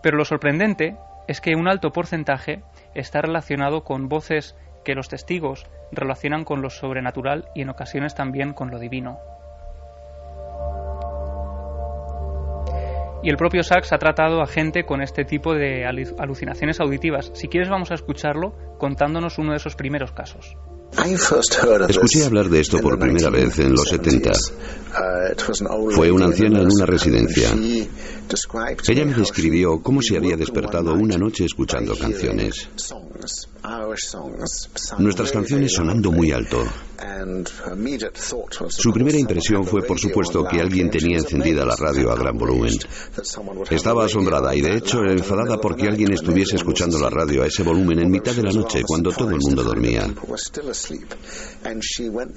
pero lo sorprendente es que un alto porcentaje está relacionado con voces que los testigos relacionan con lo sobrenatural y en ocasiones también con lo divino. Y el propio Sachs ha tratado a gente con este tipo de alucinaciones auditivas. Si quieres vamos a escucharlo contándonos uno de esos primeros casos. Escuché hablar de esto por primera vez en los 70. Fue una anciana en una residencia. Ella me describió cómo se había despertado una noche escuchando canciones. Nuestras canciones sonando muy alto. Su primera impresión fue, por supuesto, que alguien tenía encendida la radio a gran volumen. Estaba asombrada y, de hecho, enfadada porque alguien estuviese escuchando la radio a ese volumen en mitad de la noche cuando todo el mundo dormía.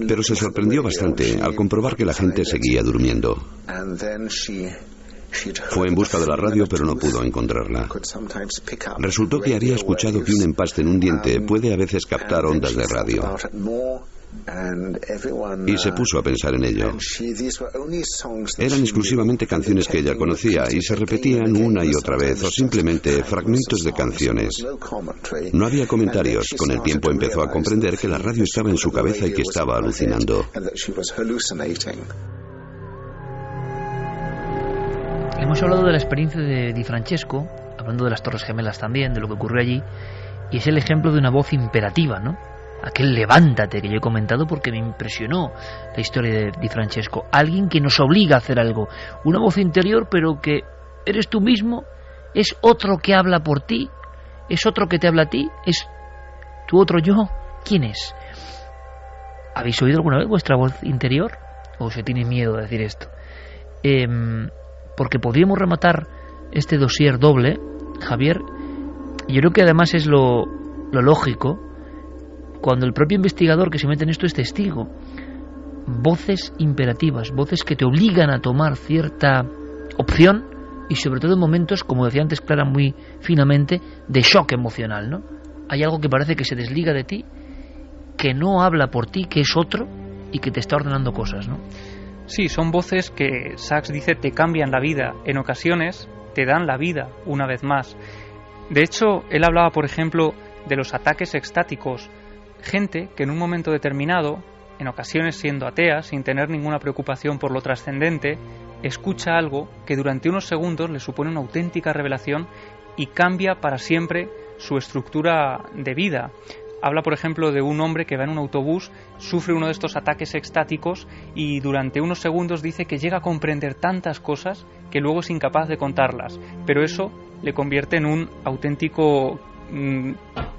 Pero se sorprendió bastante al comprobar que la gente seguía durmiendo. Fue en busca de la radio, pero no pudo encontrarla. Resultó que había escuchado que un empaste en un diente puede a veces captar ondas de radio. Y se puso a pensar en ello. Eran exclusivamente canciones que ella conocía y se repetían una y otra vez, o simplemente fragmentos de canciones. No había comentarios. Con el tiempo empezó a comprender que la radio estaba en su cabeza y que estaba alucinando. Hemos hablado de la experiencia de Di Francesco, hablando de las Torres Gemelas también, de lo que ocurrió allí, y es el ejemplo de una voz imperativa, ¿no? Aquel levántate que yo he comentado porque me impresionó la historia de Di Francesco. Alguien que nos obliga a hacer algo. Una voz interior, pero que eres tú mismo, es otro que habla por ti, es otro que te habla a ti, es tu otro yo. ¿Quién es? ¿Habéis oído alguna vez vuestra voz interior? ¿O se tiene miedo de decir esto? Porque podríamos rematar este dossier doble, Javier, y yo creo que además es lo lógico, cuando el propio investigador que se mete en esto es testigo. Voces imperativas, voces que te obligan a tomar cierta opción y sobre todo en momentos, como decía antes Clara muy finamente, de shock emocional, ¿no? Hay algo que parece que se desliga de ti, que no habla por ti, que es otro y que te está ordenando cosas, ¿no? Sí, son voces que Sachs dice te cambian la vida, en ocasiones te dan la vida una vez más. De hecho, él hablaba, por ejemplo, de los ataques extáticos, gente que en un momento determinado, en ocasiones siendo atea, sin tener ninguna preocupación por lo trascendente, escucha algo que durante unos segundos le supone una auténtica revelación y cambia para siempre su estructura de vida. Habla, por ejemplo, de un hombre que va en un autobús, sufre uno de estos ataques extáticos y durante unos segundos dice que llega a comprender tantas cosas que luego es incapaz de contarlas. Pero eso le convierte en un auténtico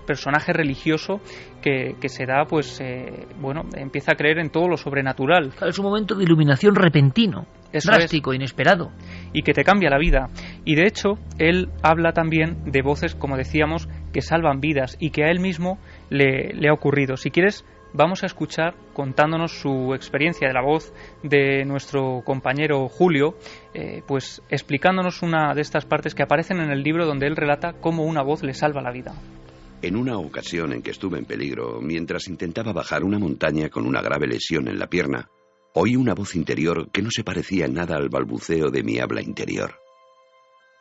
personaje religioso que se da, pues, empieza a creer en todo lo sobrenatural. Es un momento de iluminación repentino, drástico, inesperado. Y que te cambia la vida. Y de hecho, él habla también de voces, como decíamos, que salvan vidas y que a él mismo le ha ocurrido. Si quieres, vamos a escuchar contándonos su experiencia de la voz de nuestro compañero Julio, pues explicándonos una de estas partes que aparecen en el libro donde él relata cómo una voz le salva la vida. En una ocasión en que estuve en peligro, mientras intentaba bajar una montaña con una grave lesión en la pierna, oí una voz interior que no se parecía en nada al balbuceo de mi habla interior.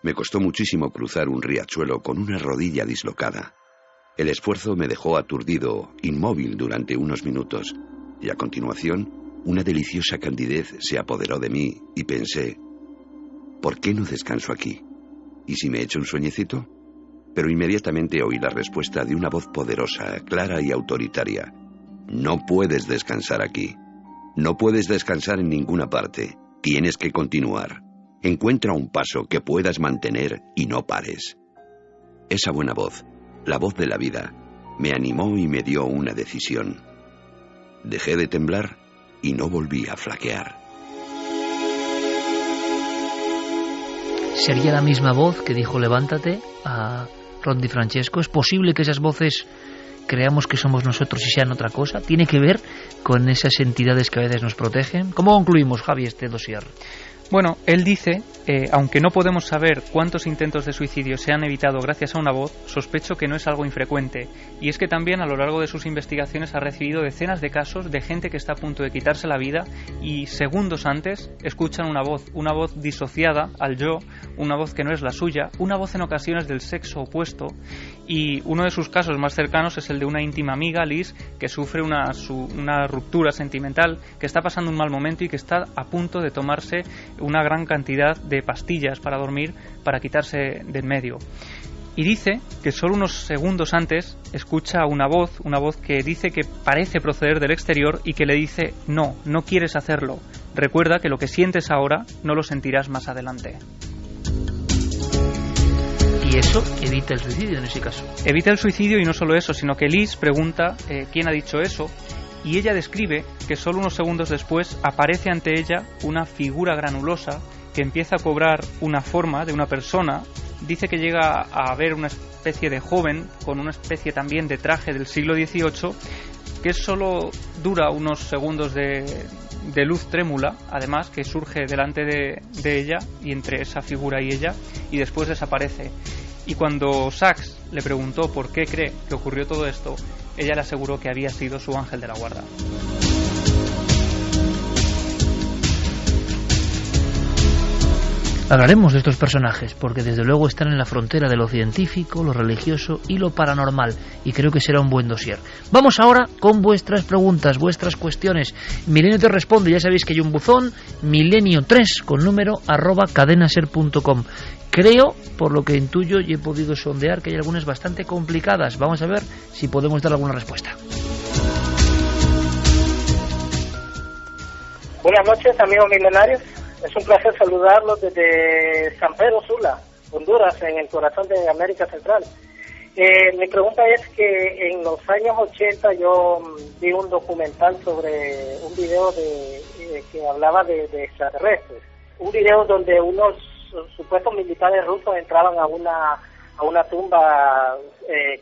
Me costó muchísimo cruzar un riachuelo con una rodilla dislocada. El esfuerzo me dejó aturdido, inmóvil durante unos minutos, y a continuación, una deliciosa candidez se apoderó de mí y pensé, ¿por qué no descanso aquí? ¿Y si me echo un sueñecito? Pero inmediatamente oí la respuesta de una voz poderosa, clara y autoritaria. No puedes descansar aquí. No puedes descansar en ninguna parte. Tienes que continuar. Encuentra un paso que puedas mantener y no pares. Esa buena voz, la voz de la vida, me animó y me dio una decisión. Dejé de temblar y no volví a flaquear. ¿Sería la misma voz que dijo levántate a Ron Di Francesco? ¿Es posible que esas voces creamos que somos nosotros y sean otra cosa? ¿Tiene que ver con esas entidades que a veces nos protegen? ¿Cómo concluimos, Javi, este dossier? Bueno, él dice aunque no podemos saber cuántos intentos de suicidio se han evitado gracias a una voz, sospecho que no es algo infrecuente. Y es que también a lo largo de sus investigaciones ha recibido decenas de casos de gente que está a punto de quitarse la vida y segundos antes escuchan una voz disociada al yo, una voz que no es la suya, una voz en ocasiones del sexo opuesto. Y uno de sus casos más cercanos es el de una íntima amiga, Liz, que sufre una ruptura sentimental, que está pasando un mal momento y que está a punto de tomarse una gran cantidad de pastillas para dormir para quitarse de en medio. Y dice que solo unos segundos antes escucha una voz que dice que parece proceder del exterior y que le dice: no quieres hacerlo, recuerda que lo que sientes ahora no lo sentirás más adelante. Y eso evita el suicidio en ese caso. Evita el suicidio, y no solo eso, sino que Liz pregunta quién ha dicho eso, y ella describe que solo unos segundos después aparece ante ella una figura granulosa que empieza a cobrar una forma de una persona. Dice que llega a ver una especie de joven con una especie también de traje del siglo XVIII, que solo dura unos segundos de luz trémula, además, que surge delante de ella y entre esa figura y ella, y después desaparece. Y cuando Sachs le preguntó por qué cree que ocurrió todo esto, ella le aseguró que había sido su ángel de la guarda. Hablaremos de estos personajes porque desde luego están en la frontera de lo científico, lo religioso y lo paranormal, y creo que será un buen dossier. Vamos ahora con vuestras preguntas, vuestras cuestiones. Milenio te responde, ya sabéis que hay un buzón, milenio3 con número @cadenaser.com. Creo, por lo que intuyo y he podido sondear, que hay algunas bastante complicadas. Vamos a ver si podemos dar alguna respuesta. Buenas noches, amigos milenarios. Es un placer saludarlos desde San Pedro Sula, Honduras, en el corazón de América Central. Mi pregunta es que en los años 80 yo vi un documental sobre un video que hablaba de extraterrestres. Un video donde unos supuestos militares rusos entraban a una tumba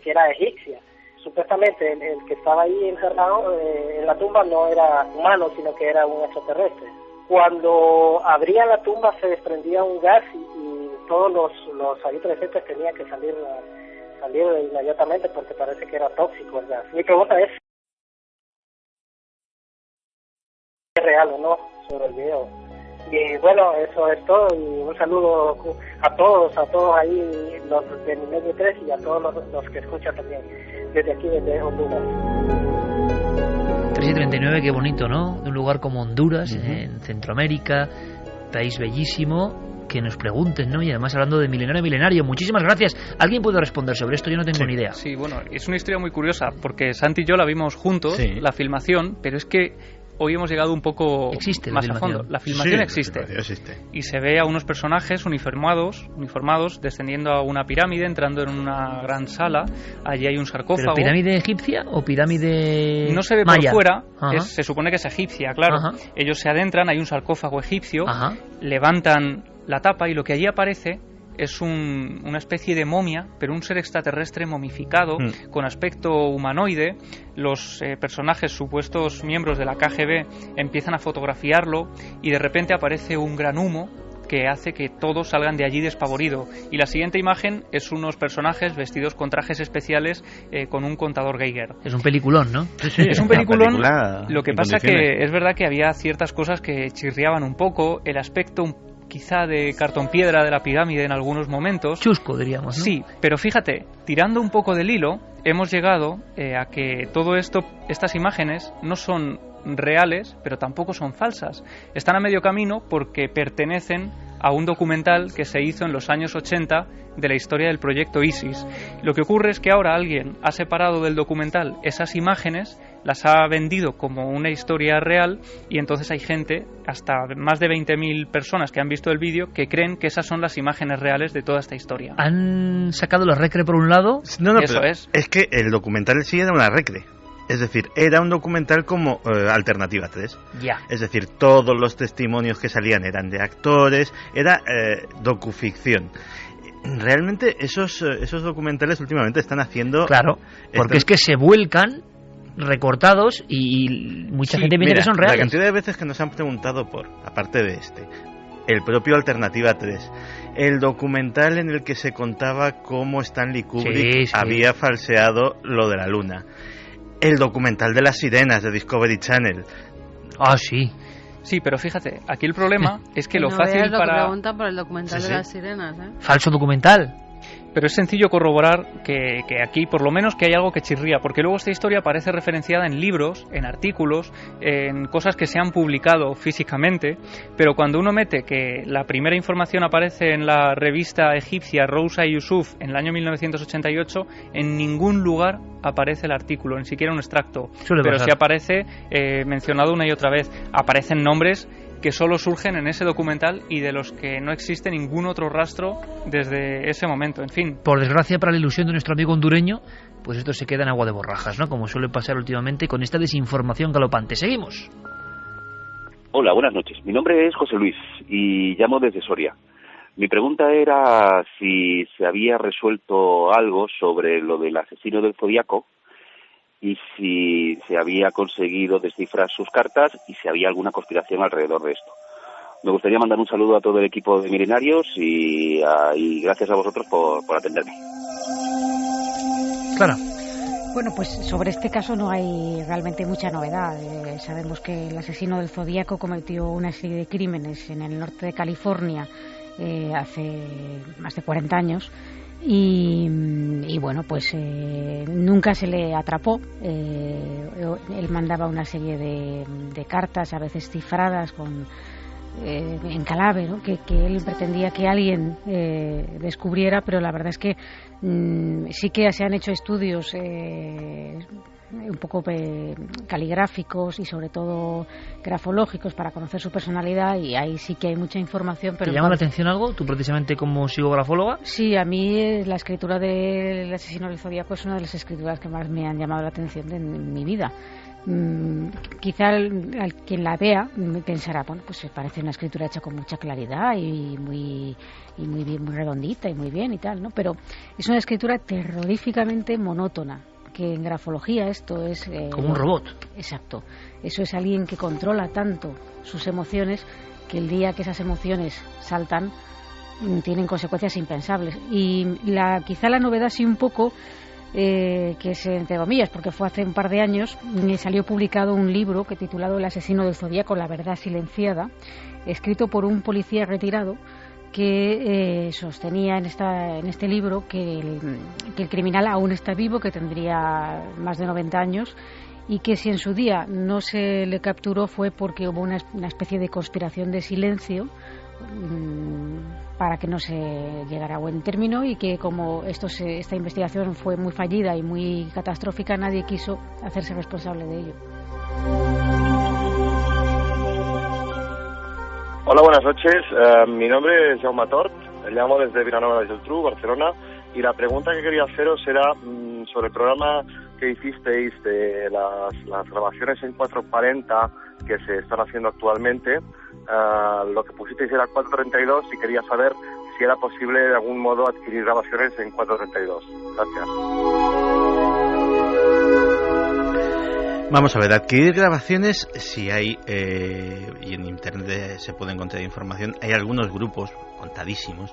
que era egipcia. Supuestamente el que estaba ahí encerrado en la tumba no era humano, sino que era un extraterrestre. Cuando abrían la tumba se desprendía un gas y todos los ahí presentes tenían que salir inmediatamente porque parece que era tóxico el gas. Mi pregunta es: ¿es real o no sobre el video? Y bueno, eso es todo, y un saludo a todos ahí, los de Milenio 3, y a todos los que escuchan también desde aquí, desde Honduras. 3:39, qué bonito, ¿no? De un lugar como Honduras, en Centroamérica, país bellísimo, que nos pregunten, ¿no? Y además hablando de milenario, muchísimas gracias. ¿Alguien puede responder sobre esto? Yo no tengo ni idea. Sí, bueno, es una historia muy curiosa, porque Santi y yo la vimos juntos, la filmación, pero es que hoy hemos llegado un poco más a fondo. La filmación existe. Y se ve a unos personajes uniformados descendiendo a una pirámide, entrando en una gran sala. Allí hay un sarcófago. ¿Pero pirámide egipcia o pirámide no se ve maya? Por fuera, se supone que es egipcia, claro. Ellos se adentran, hay un sarcófago egipcio, levantan la tapa y lo que allí aparece es una especie de momia, pero un ser extraterrestre momificado, con aspecto humanoide. Los personajes, supuestos miembros de la KGB, empiezan a fotografiarlo y de repente aparece un gran humo que hace que todos salgan de allí despavoridos. Y la siguiente imagen es unos personajes vestidos con trajes especiales con un contador Geiger. Es un peliculón, ¿no? Sí, es un peliculón. Lo que pasa que es verdad que había ciertas cosas que chirriaban un poco, el aspecto quizá de cartón piedra de la pirámide en algunos momentos. Chusco, diríamos, ¿no? Sí, pero fíjate, tirando un poco del hilo, hemos llegado a que todo esto, estas imágenes, no son reales, pero tampoco son falsas. Están a medio camino porque pertenecen a un documental que se hizo en los años 80 de la historia del proyecto ISIS. Lo que ocurre es que ahora alguien ha separado del documental esas imágenes, las ha vendido como una historia real, y entonces hay gente, hasta más de 20.000 personas que han visto el vídeo, que creen que esas son las imágenes reales de toda esta historia. ¿Han sacado la recre por un lado? No, eso es que el documental sí era una recre. Es decir, era un documental como Alternativa 3. Ya. Es decir, todos los testimonios que salían eran de actores, era docuficción. Realmente esos documentales últimamente están haciendo... Claro, porque es que se vuelcan recortados y mucha gente piensa que son reales. La cantidad de veces que nos han preguntado aparte de el propio Alternativa 3, el documental en el que se contaba cómo Stanley Kubrick había falseado lo de la luna, el documental de las sirenas de Discovery Channel. Ah, sí. Sí, pero fíjate, aquí el problema es que lo no fácil veas lo para... que preguntan por el documental de las sirenas, ¿eh? Falso documental. Pero es sencillo corroborar que aquí, por lo menos, que hay algo que chirría, porque luego esta historia aparece referenciada en libros, en artículos, en cosas que se han publicado físicamente, pero cuando uno mete que la primera información aparece en la revista egipcia Rousa Yusuf en el año 1988, en ningún lugar aparece el artículo, ni siquiera un extracto. Pero sí aparece mencionado una y otra vez. Aparecen nombres que solo surgen en ese documental y de los que no existe ningún otro rastro desde ese momento, en fin. Por desgracia, para la ilusión de nuestro amigo hondureño, pues esto se queda en agua de borrajas, ¿no? Como suele pasar últimamente con esta desinformación galopante. Seguimos. Hola, buenas noches. Mi nombre es José Luis y llamo desde Soria. Mi pregunta era si se había resuelto algo sobre lo del asesino del Zodíaco y si se había conseguido descifrar sus cartas y si había alguna conspiración alrededor de esto. Me gustaría mandar un saludo a todo el equipo de Milenarios y gracias a vosotros por atenderme. Clara. Bueno, pues sobre este caso no hay realmente mucha novedad. Sabemos que el asesino del Zodíaco cometió una serie de crímenes en el norte de California hace más de 40 años. Y bueno, pues nunca se le atrapó. Él mandaba una serie de cartas, a veces cifradas en clave, ¿no? que él pretendía que alguien descubriera, pero la verdad es que sí que se han hecho estudios un poco caligráficos y sobre todo grafológicos para conocer su personalidad, y ahí sí que hay mucha información. Pero ¿te llama la atención algo? ¿Tú precisamente como psicografóloga? Sí, a mí la escritura del asesino del Zodíaco es una de las escrituras que más me han llamado la atención en mi vida. Quizá al quien la vea pensará, bueno, pues parece una escritura hecha con mucha claridad y muy bien, muy redondita y muy bien y tal, ¿no? Pero es una escritura terroríficamente monótona, que en grafología esto es... como un robot. Exacto. Eso es alguien que controla tanto sus emociones que el día que esas emociones saltan tienen consecuencias impensables. Y quizá la novedad sí un poco, que es entre comillas, porque fue hace un par de años, salió publicado un libro que titulado El asesino del Zodíaco, la verdad silenciada, escrito por un policía retirado que sostenía en este libro que el criminal aún está vivo, que tendría más de 90 años, y que si en su día no se le capturó fue porque hubo una especie de conspiración de silencio para que no se llegara a buen término, y que como esta investigación fue muy fallida y muy catastrófica, nadie quiso hacerse responsable de ello. Hola, buenas noches. Mi nombre es Jaume Tort, llamo desde Vilanova de Geltrú, Barcelona, y la pregunta que quería haceros era sobre el programa que hicisteis de las grabaciones en 440 que se están haciendo actualmente. Lo que pusisteis era 432 y quería saber si era posible de algún modo adquirir grabaciones en 432. Gracias. Vamos a ver, adquirir grabaciones, si hay, y en internet se puede encontrar información, hay algunos grupos, contadísimos,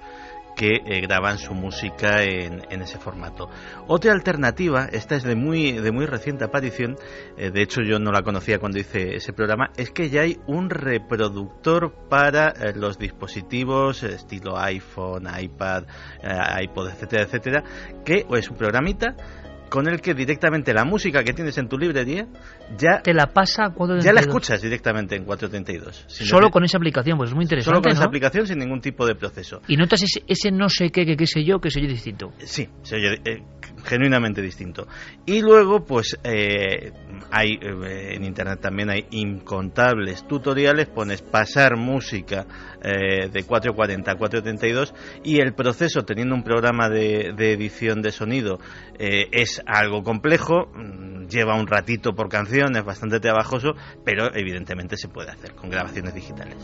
que graban su música en ese formato. Otra alternativa, esta es de muy reciente aparición, de hecho yo no la conocía cuando hice ese programa, es que ya hay un reproductor para los dispositivos estilo iPhone, iPad, iPod, etcétera, etcétera, que es un programita con el que directamente la música que tienes en tu librería ya te la pasa a 432. Ya la escuchas directamente en 432. Solo con esa aplicación, pues es muy interesante. Solo con esa ¿no? aplicación, sin ningún tipo de proceso. Y notas ese no sé qué sé yo distinto. Sí, se oye genuinamente distinto. Y luego, pues hay en internet también hay incontables tutoriales. Pones pasar música de 440 a 432 y el proceso, teniendo un programa de edición de sonido, es algo complejo, lleva un ratito por canción, es bastante trabajoso, pero evidentemente se puede hacer con grabaciones digitales.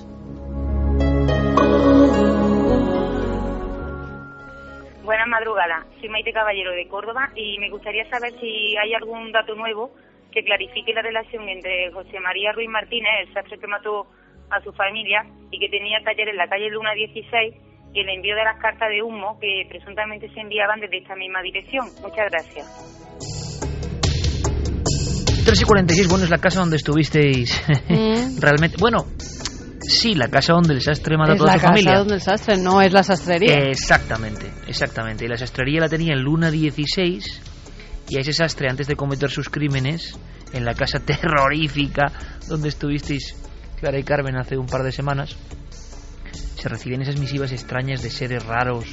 Buenas madrugadas, soy Maite Caballero de Córdoba y me gustaría saber si hay algún dato nuevo que clarifique la relación entre José María Ruiz Martínez, el sastre que mató a su familia y que tenía taller en la calle Luna 16 y el envío de las cartas de humo que presuntamente se enviaban desde esta misma dirección. Muchas gracias. 3:46, bueno, es la casa donde estuvisteis realmente. Bueno, sí, la casa donde el sastre mata a toda su familia. Es la casa donde el sastre, no es la sastrería. Exactamente. Y la sastrería la tenía en Luna 16 y a ese sastre, antes de cometer sus crímenes, en la casa terrorífica donde estuvisteis Clara y Carmen hace un par de semanas, se recibían esas misivas extrañas de seres raros,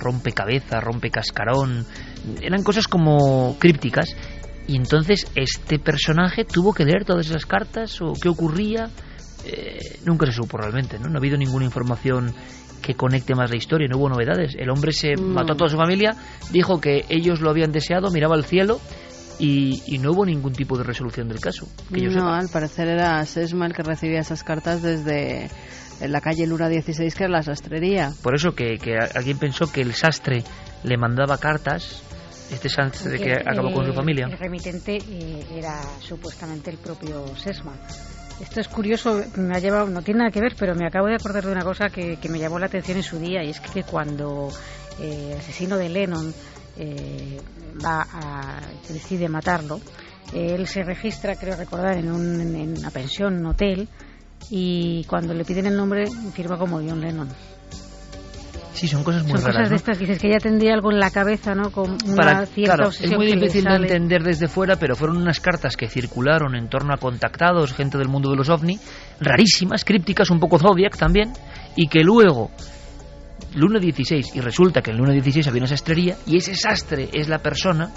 rompecabezas, rompecascarón, eran cosas como crípticas. Y entonces este personaje tuvo que leer todas esas cartas, o qué ocurría, nunca se supo realmente, ¿no? No ha habido ninguna información que conecte más la historia, no hubo novedades. El hombre se mató a toda su familia, dijo que ellos lo habían deseado, miraba al cielo y no hubo ningún tipo de resolución del caso. Que yo sepa. Al parecer era Sesma el que recibía esas cartas desde la calle Luna 16, que era la sastrería. Por eso que alguien pensó que el sastre le mandaba cartas. Este sastre que acabó con su familia. El remitente era supuestamente el propio Sesma. Esto es curioso, me ha llevado, no tiene nada que ver, pero me acabo de acordar de una cosa que me llamó la atención en su día, y es que cuando el asesino de Lennon decide matarlo, él se registra, creo recordar, en una pensión, un hotel, y cuando le piden el nombre firma como John Lennon. Sí, son cosas muy raras. Son cosas de estas, dices que ya tendría algo en la cabeza, ¿no? Con una cierta obsesión. Es muy difícil de entender desde fuera, pero fueron unas cartas que circularon en torno a contactados, gente del mundo de los ovni, rarísimas, crípticas, un poco Zodiac también, y que luego, Luna 16, y resulta que en Luna 16 había una sastrería, y ese sastre es la persona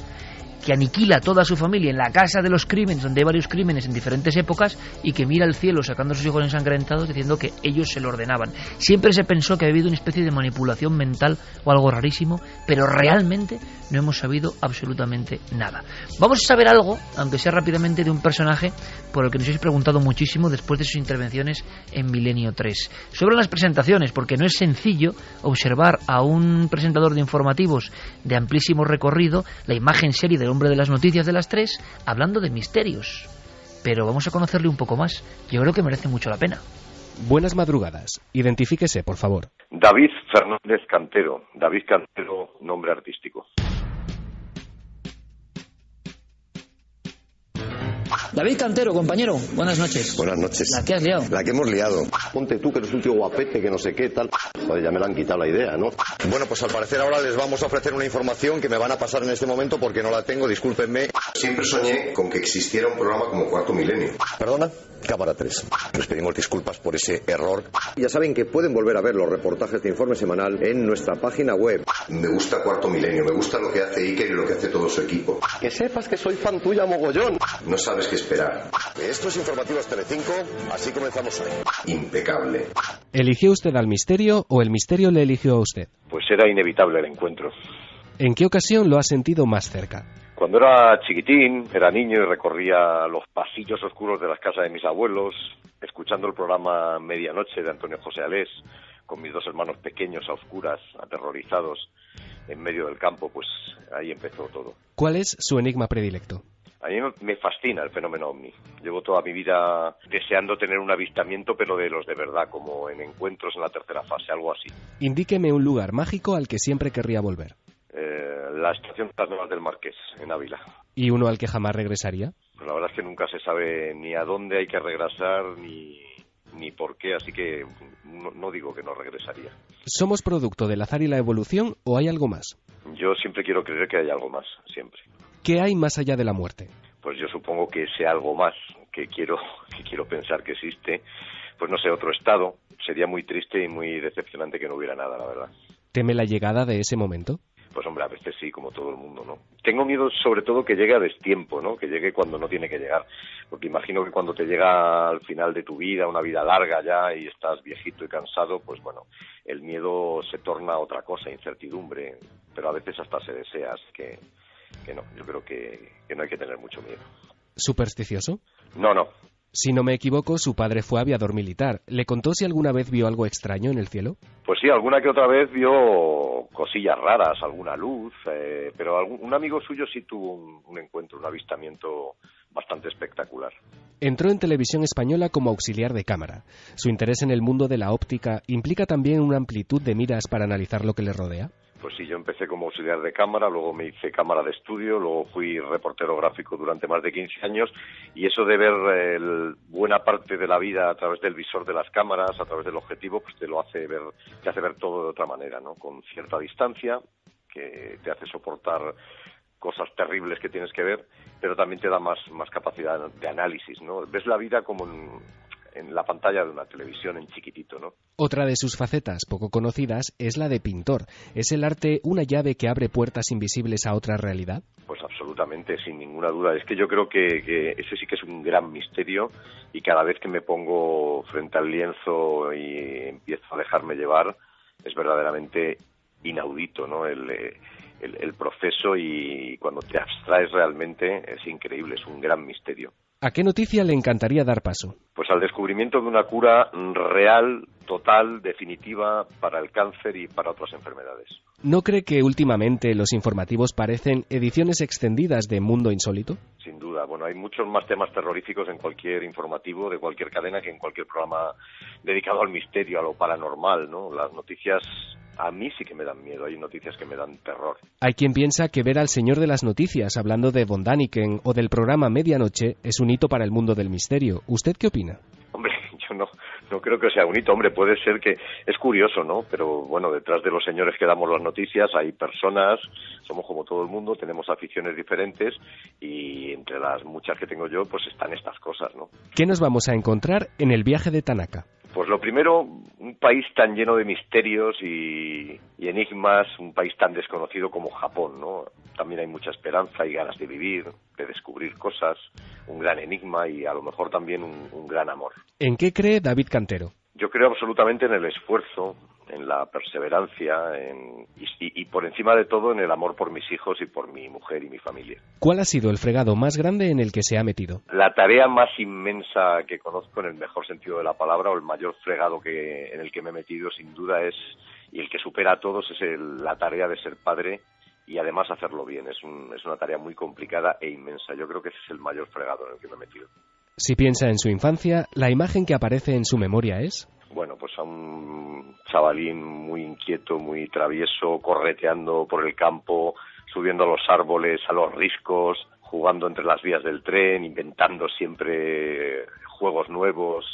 que aniquila a toda su familia en la casa de los crímenes, donde hay varios crímenes en diferentes épocas, y que mira al cielo sacando a sus hijos ensangrentados diciendo que ellos se lo ordenaban. Siempre se pensó que había habido una especie de manipulación mental o algo rarísimo, pero realmente no hemos sabido absolutamente nada. Vamos a saber algo, aunque sea rápidamente, de un personaje por el que nos habéis preguntado muchísimo después de sus intervenciones en Milenio 3. Sobre las presentaciones, porque no es sencillo observar a un presentador de informativos de amplísimo recorrido, la imagen serie del hombre de las noticias de las 3, hablando de misterios. Pero vamos a conocerle un poco más. Yo creo que merece mucho la pena. Buenas madrugadas. Identifíquese, por favor. David Fernández Cantero. David Cantero, nombre artístico. David Cantero, compañero, buenas noches. Buenas noches. ¿La que has liado? La que hemos liado. Ponte tú que eres un tío guapete, que no sé qué, tal. Joder, ya me la han quitado la idea, ¿no? Bueno, pues al parecer ahora les vamos a ofrecer una información que me van a pasar en este momento porque no la tengo, discúlpenme. Siempre soñé con que existiera un programa como Cuarto Milenio. ¿Perdona? Cámara 3. Les pedimos disculpas por ese error. Ya saben que pueden volver a ver los reportajes de Informe Semanal en nuestra página web. Me gusta Cuarto Milenio, me gusta lo que hace Iker y lo que hace todo su equipo. Que sepas que soy fan tuya mogollón. No sabes qué esperar. Esto es Informativos Telecinco, así comenzamos hoy. Impecable. ¿Eligió usted al misterio o el misterio le eligió a usted? Pues era inevitable el encuentro. ¿En qué ocasión lo ha sentido más cerca? Cuando era chiquitín, era niño y recorría los pasillos oscuros de las casas de mis abuelos, escuchando el programa Medianoche de Antonio José Alés, con mis dos hermanos pequeños a oscuras, aterrorizados, en medio del campo, pues ahí empezó todo. ¿Cuál es su enigma predilecto? A mí me fascina el fenómeno ovni. Llevo toda mi vida deseando tener un avistamiento, pero de los de verdad, como en encuentros en la tercera fase, algo así. Indíqueme un lugar mágico al que siempre querría volver. La estación de las Nuevas del Marqués, en Ávila. ¿Y uno al que jamás regresaría? Pues la verdad es que nunca se sabe ni a dónde hay que regresar, ni por qué, así que no digo que no regresaría. ¿Somos producto del azar y la evolución o hay algo más? Yo siempre quiero creer que hay algo más, siempre. ¿Qué hay más allá de la muerte? Pues yo supongo que ese algo más, que quiero pensar que existe, pues no sé, otro estado. Sería muy triste y muy decepcionante que no hubiera nada, la verdad. ¿Teme la llegada de ese momento? Pues hombre, a veces sí, como todo el mundo, ¿no? Tengo miedo sobre todo que llegue a destiempo, ¿no? Que llegue cuando no tiene que llegar. Porque imagino que cuando te llega al final de tu vida, una vida larga ya, y estás viejito y cansado, pues bueno, el miedo se torna otra cosa, incertidumbre. Pero a veces hasta se desea, así que no, yo creo que no hay que tener mucho miedo. ¿Supersticioso? No. Si no me equivoco, su padre fue aviador militar. ¿Le contó si alguna vez vio algo extraño en el cielo? Pues sí, alguna que otra vez vio cosillas raras, alguna luz, pero un amigo suyo sí tuvo un encuentro, un avistamiento bastante espectacular. Entró en Televisión Española como auxiliar de cámara. Su interés en el mundo de la óptica implica también una amplitud de miras para analizar lo que le rodea. Pues sí, yo empecé como auxiliar de cámara, luego me hice cámara de estudio, luego fui reportero gráfico durante más de 15 años y eso de ver buena parte de la vida a través del visor de las cámaras, a través del objetivo, pues te hace ver todo de otra manera, ¿no? Con cierta distancia, que te hace soportar cosas terribles que tienes que ver, pero también te da más capacidad de análisis, ¿no? Ves la vida como en la pantalla de una televisión en chiquitito, ¿no? Otra de sus facetas poco conocidas es la de pintor. ¿Es el arte una llave que abre puertas invisibles a otra realidad? Pues absolutamente, sin ninguna duda. Es que yo creo que ese sí que es un gran misterio y cada vez que me pongo frente al lienzo y empiezo a dejarme llevar, es verdaderamente inaudito, ¿no? El proceso, y cuando te abstraes realmente es increíble, es un gran misterio. ¿A qué noticia le encantaría dar paso? Pues al descubrimiento de una cura real, total, definitiva para el cáncer y para otras enfermedades. ¿No cree que últimamente los informativos parecen ediciones extendidas de Mundo Insólito? Sin duda. Bueno, hay muchos más temas terroríficos en cualquier informativo de cualquier cadena que en cualquier programa dedicado al misterio, a lo paranormal, ¿no? Las noticias a mí sí que me dan miedo, hay noticias que me dan terror. Hay quien piensa que ver al señor de las noticias hablando de von Däniken o del programa Medianoche es un hito para el mundo del misterio. ¿Usted qué opina? Hombre, yo no creo que sea un hito. Hombre, puede ser que es curioso, ¿no? Pero bueno, detrás de los señores que damos las noticias hay personas, somos como todo el mundo, tenemos aficiones diferentes y entre las muchas que tengo yo, pues están estas cosas, ¿no? ¿Qué nos vamos a encontrar en el viaje de Tanaka? Pues lo primero, un país tan lleno de misterios y enigmas, un país tan desconocido como Japón, ¿no? También hay mucha esperanza y ganas de vivir, de descubrir cosas, un gran enigma y a lo mejor también un gran amor. ¿En qué cree David Cantero? Yo creo absolutamente en el esfuerzo, en la perseverancia y por encima de todo en el amor por mis hijos y por mi mujer y mi familia. ¿Cuál ha sido el fregado más grande en el que se ha metido? La tarea más inmensa que conozco en el mejor sentido de la palabra, o el mayor fregado en el que me he metido sin duda es, y el que supera a todos, es la tarea de ser padre y además hacerlo bien. Es una tarea muy complicada e inmensa. Yo creo que ese es el mayor fregado en el que me he metido. Si piensa en su infancia, ¿la imagen que aparece en su memoria es? Bueno, pues a un chavalín muy inquieto, muy travieso, correteando por el campo, subiendo a los árboles, a los riscos, jugando entre las vías del tren, inventando siempre juegos nuevos,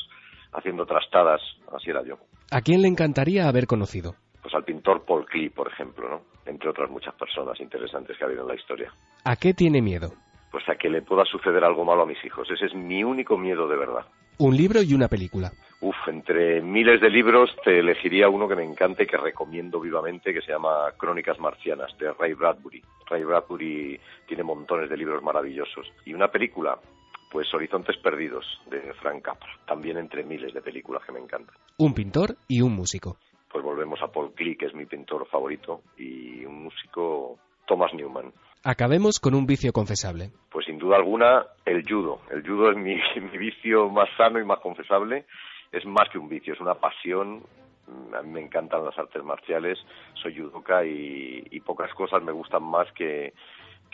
haciendo trastadas. Así era yo. ¿A quién le encantaría haber conocido? Pues al pintor Paul Klee, por ejemplo, ¿no? Entre otras muchas personas interesantes que ha habido en la historia. ¿A qué tiene miedo? Pues a que le pueda suceder algo malo a mis hijos. Ese es mi único miedo de verdad. Un libro y una película. Entre miles de libros te elegiría uno que me encante, que recomiendo vivamente, que se llama Crónicas Marcianas, de Ray Bradbury. Ray Bradbury tiene montones de libros maravillosos. Y una película, pues Horizontes Perdidos, de Frank Capra. También entre miles de películas que me encantan. Un pintor y un músico. Pues volvemos a Paul Klee, que es mi pintor favorito, y un músico, Thomas Newman. Acabemos con un vicio confesable. Pues sin duda alguna, el judo. El judo es mi vicio más sano y más confesable. Es más que un vicio, es una pasión. A mí me encantan las artes marciales, soy judoka y pocas cosas me gustan más que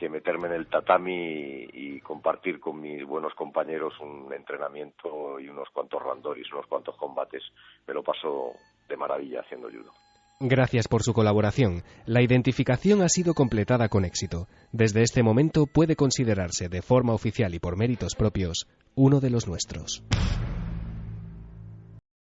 meterme en el tatami y compartir con mis buenos compañeros un entrenamiento y unos cuantos randoris, unos cuantos combates. Me lo paso de maravilla haciendo judo. Gracias por su colaboración. La identificación ha sido completada con éxito. Desde este momento puede considerarse de forma oficial y por méritos propios uno de los nuestros.